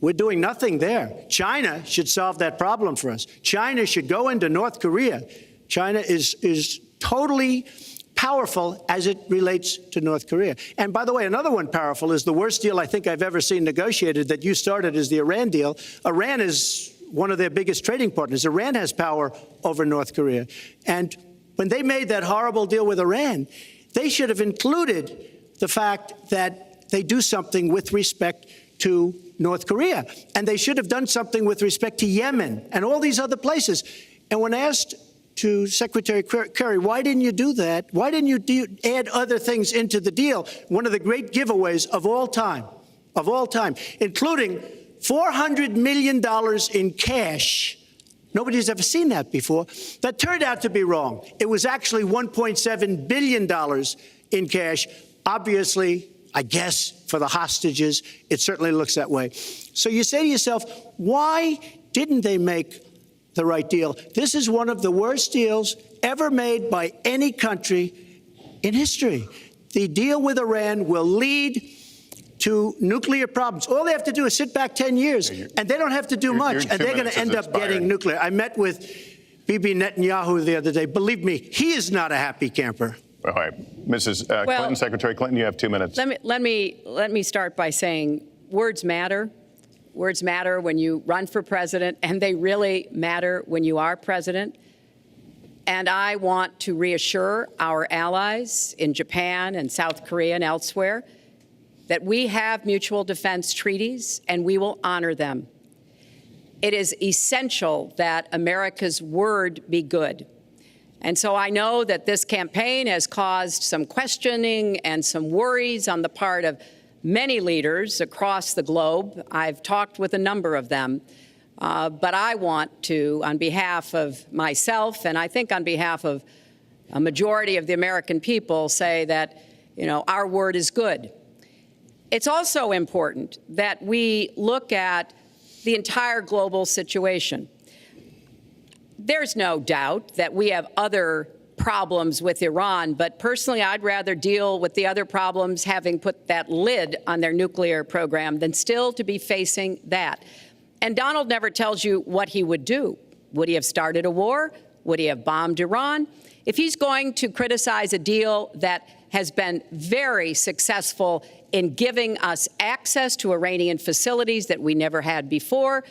We're doing nothing there. China should solve that problem for us. China should go into North Korea. China is totally powerful as it relates to North Korea. And by the way, another one powerful is the worst deal I think I've ever seen negotiated that you started is the Iran deal. Iran is one of their biggest trading partners. Iran has power over North Korea. And when they made that horrible deal with Iran, they should have included the fact that they do something with respect to North Korea. And they should have done something with respect to Yemen and all these other places. And when asked to Secretary Kerry, why didn't you do that? Why didn't you add other things into the deal? One of the great giveaways of all time, including $400 million in cash. Nobody's ever seen that before. That turned out to be wrong. It was actually $1.7 billion in cash. Obviously, I guess, for the hostages, it certainly looks that way. So you say to yourself, why didn't they make the right deal? This is one of the worst deals ever made by any country in history. The deal with Iran will lead to nuclear problems. All they have to do is sit back 10 years, and they don't have to do much, and they're going to end up getting nuclear. I met with Bibi Netanyahu the other day. Believe me, he is not a happy camper. All right, Mrs. Clinton, Secretary Clinton, you have 2 minutes. Let me start by saying words matter. Words matter when you run for president, and they really matter when you are president. And I want to reassure our allies in Japan and South Korea and elsewhere that we have mutual defense treaties, and we will honor them. It is essential that America's word be good. And so I know that this campaign has caused some questioning and some worries on the part of many leaders across the globe. I've talked with a number of them. But I want to, on behalf of myself, and I think on behalf of a majority of the American people, say that, our word is good. It's also important that we look at the entire global situation. There's no doubt that we have other problems with Iran, but personally, I'd rather deal with the other problems having put that lid on their nuclear program than still to be facing that. And Donald never tells you what he would do. Would he have started a war? Would he have bombed Iran? If he's going to criticize a deal that has been very successful in giving us access to Iranian facilities that we never had before,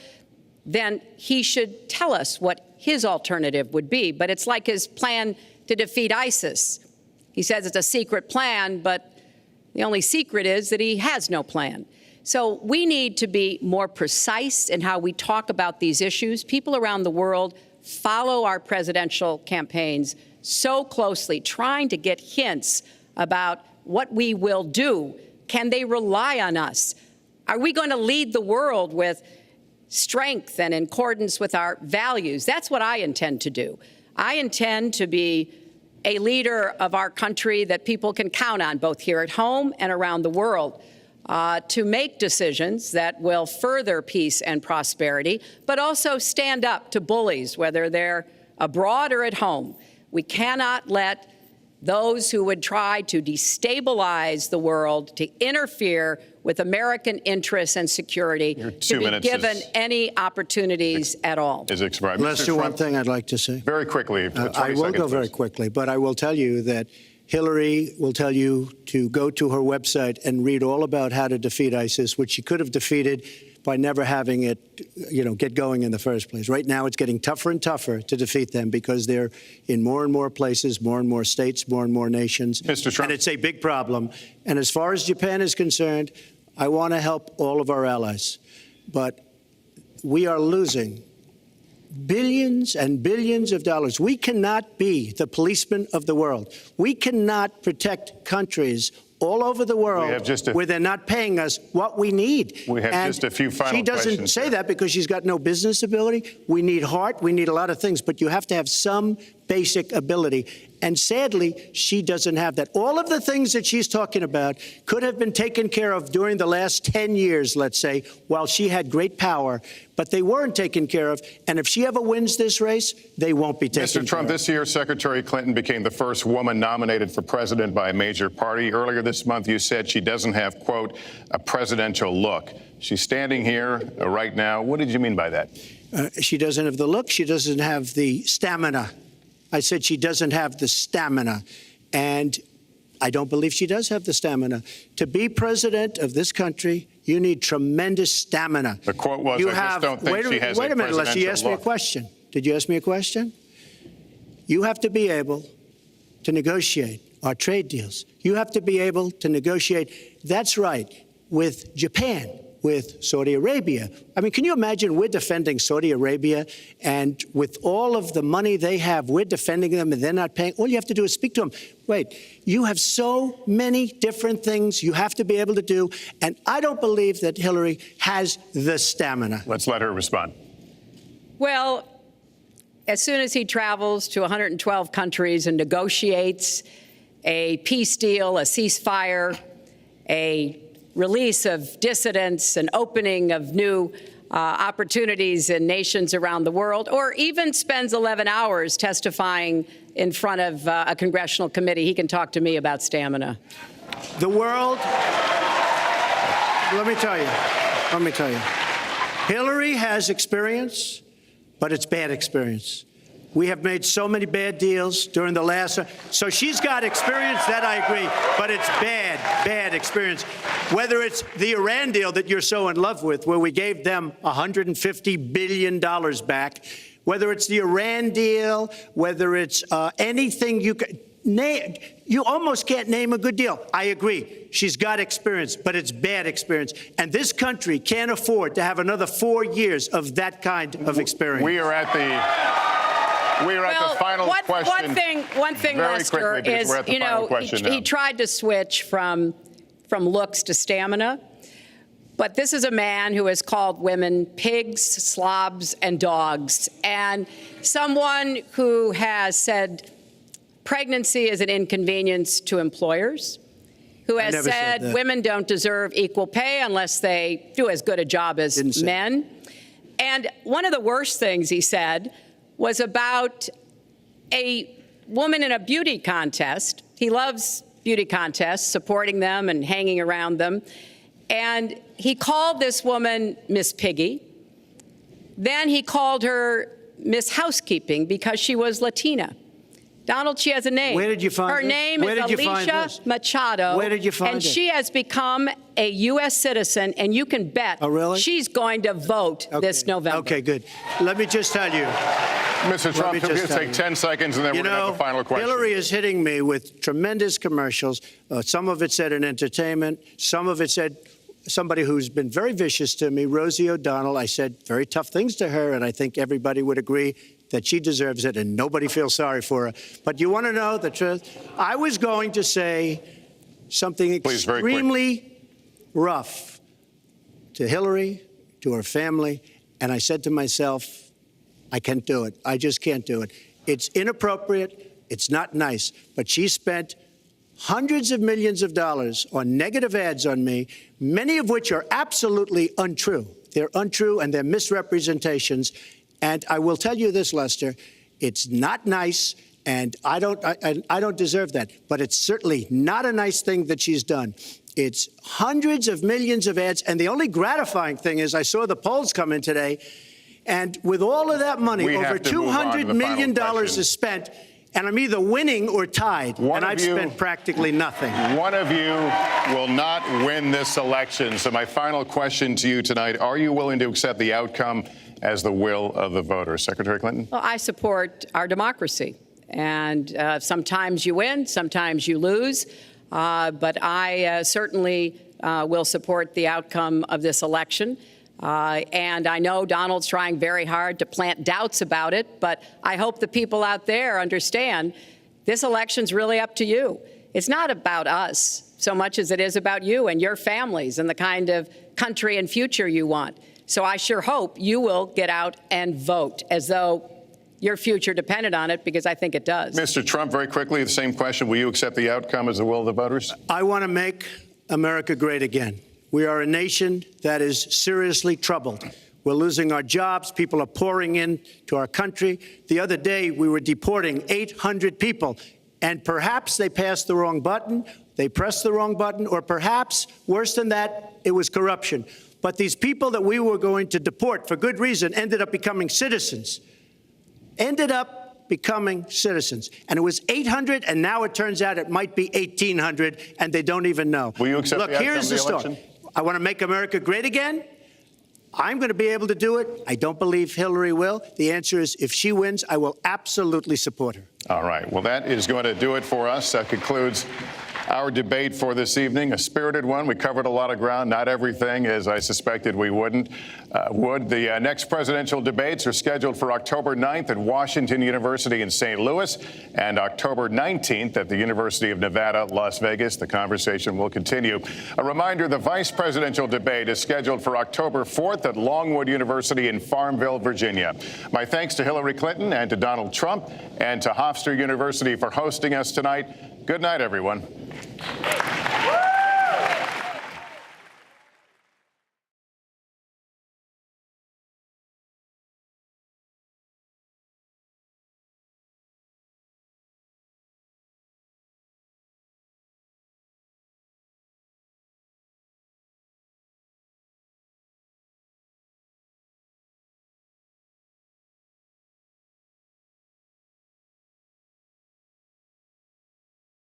then he should tell us what his alternative would be. But it's like his plan to defeat ISIS. He says it's a secret plan, but the only secret is that he has no plan. So we need to be more precise in how we talk about these issues. People around the world follow our presidential campaigns so closely, trying to get hints about what we will do. Can they rely on us? Are we going to lead the world with strength and in accordance with our values? That's what I intend to do. I intend to be a leader of our country that people can count on, both here at home and around the world, to make decisions that will further peace and prosperity, but also stand up to bullies, whether they're abroad or at home. We cannot let those who would try to destabilize the world, to interfere with American interests and security, to be given any opportunities at all. Is expired. Lester, one thing I'd like to say. Very quickly. I will go very quickly, but I will tell you that Hilary will tell you to go to her website and read all about how to defeat ISIS, which she could have defeated by never having it, get going in the first place. Right now, it's getting tougher and tougher to defeat them because they're in more and more places, more and more states, more and more nations. Mr. Trump. And it's a big problem. And as far as Japan is concerned, I want to help all of our allies. But we are losing billions and billions of dollars. We cannot be the policeman of the world. We cannot protect countries all over the world where they're not paying us what we need. We have just a few final questions. She doesn't say that because she's got no business ability. We need heart. We need a lot of things. But you have to have some basic ability. And sadly, she doesn't have that. All of the things that she's talking about could have been taken care of during the last 10 years, let's say, while she had great power. But they weren't taken care of. And if she ever wins this race, they won't be taken care of. Mr. Trump, this year, Secretary Clinton became the first woman nominated for president by a major party. Earlier this month, you said she doesn't have, quote, a presidential look. She's standing here right now. What did you mean by that? She doesn't have the look. She doesn't have the stamina. I said she doesn't have the stamina. And I don't believe she does have the stamina. To be president of this country, you need tremendous stamina. The quote was, I just don't think she has a presidential look. Wait a minute, Leslie, you asked me a question. Did you ask me a question? You have to be able to negotiate our trade deals. You have to be able to negotiate, that's right, with Japan, with Saudi Arabia. I mean, can you imagine we're defending Saudi Arabia, and with all of the money they have, we're defending them and they're not paying? All you have to do is speak to them. Wait, you have so many different things you have to be able to do, and I don't believe that Hillary has the stamina. Let's let her respond. Well, as soon as he travels to 112 countries and negotiates a peace deal, a ceasefire, a release of dissidents, an opening of new opportunities in nations around the world, or even spends 11 hours testifying in front of a congressional committee, he can talk to me about stamina. The world, let me tell you, Hillary has experience, but it's bad experience. We have made so many bad deals during the last, so she's got experience, that I agree, but it's bad experience. Whether it's the Iran deal that you're so in love with, where we gave them $150 billion back, whether it's the Iran deal, whether it's anything you can name, you almost can't name a good deal. I agree. She's got experience, but it's bad experience. And this country can't afford to have another 4 years of that kind of experience. We are at the final question. One thing, Lester, is, you know, he tried to switch from looks to stamina. But this is a man who has called women pigs, slobs, and dogs, and someone who has said pregnancy is an inconvenience to employers, who has said women don't deserve equal pay unless they do as good a job as men. And one of the worst things he said was about a woman in a beauty contest. He loves beauty contests, supporting them and hanging around them. And he called this woman Miss Piggy. Then he called her Miss Housekeeping because she was Latina. Donald, she has a name. Where did you find her this? name is Alicia Machado. Where did you find and it? she has become a U.S. citizen, and you can bet she's going to vote this November. Okay, good. Let me just tell you. Mr. Trump, can we just take 10 seconds, and then we're going to have the final question. Hillary is hitting me with tremendous commercials. Some of it said in entertainment. Some of it said somebody who's been very vicious to me, Rosie O'Donnell. I said very tough things to her, and I think everybody would agree that she deserves it, and nobody feels sorry for her. But you want to know the truth? I was going to say something extremely rough to Hillary, to her family, and I said to myself, I can't do it. I just can't do it. It's inappropriate. It's not nice. But she spent hundreds of millions of dollars on negative ads on me, many of which are absolutely untrue. They're untrue, and they're misrepresentations. And I will tell you this, Lester, it's not nice, and I don't deserve that. But it's certainly not a nice thing that she's done. It's hundreds of millions of ads, and the only gratifying thing is I saw the polls come in today, and with all of that money, over $200 million is spent, and I'm either winning or tied, and I've spent practically nothing. One of you will not win this election. So my final question to you tonight, are you willing to accept the outcome as the will of the voters? Secretary Clinton? Well, I support our democracy. And sometimes you win, sometimes you lose. But I certainly will support the outcome of this election. And I know Donald's trying very hard to plant doubts about it, but I hope the people out there understand this election's really up to you. It's not about us so much as it is about you and your families and the kind of country and future you want. So I sure hope you will get out and vote as though your future depended on it, because I think it does. Mr. Trump, very quickly, the same question. Will you accept the outcome as the will of the voters? I want to make America great again. We are a nation that is seriously troubled. We're losing our jobs. People are pouring into our country. The other day, we were deporting 800 people, and perhaps they passed the wrong button, they pressed the wrong button, or perhaps, worse than that, it was corruption. But these people that we were going to deport for good reason ended up becoming citizens. And it was 800, and now it turns out it might be 1,800, and they don't even know. Will you accept the outcome here's of the the election? story. I want to make America great again. I'm going to be able to do it. I don't believe Hillary will. The answer is, if she wins, I will absolutely support her. All right. Well, that is going to do it for us. That concludes our debate for this evening, a spirited one. We covered a lot of ground, not everything, as I suspected we would. The next presidential debates are scheduled for October 9th at Washington University in St. Louis and October 19th at the University of Nevada, Las Vegas. The conversation will continue. A reminder, the vice presidential debate is scheduled for October 4th at Longwood University in Farmville, Virginia. My thanks to Hillary Clinton and to Donald Trump and to Hofstra University for hosting us tonight. Good night, everyone. Woo!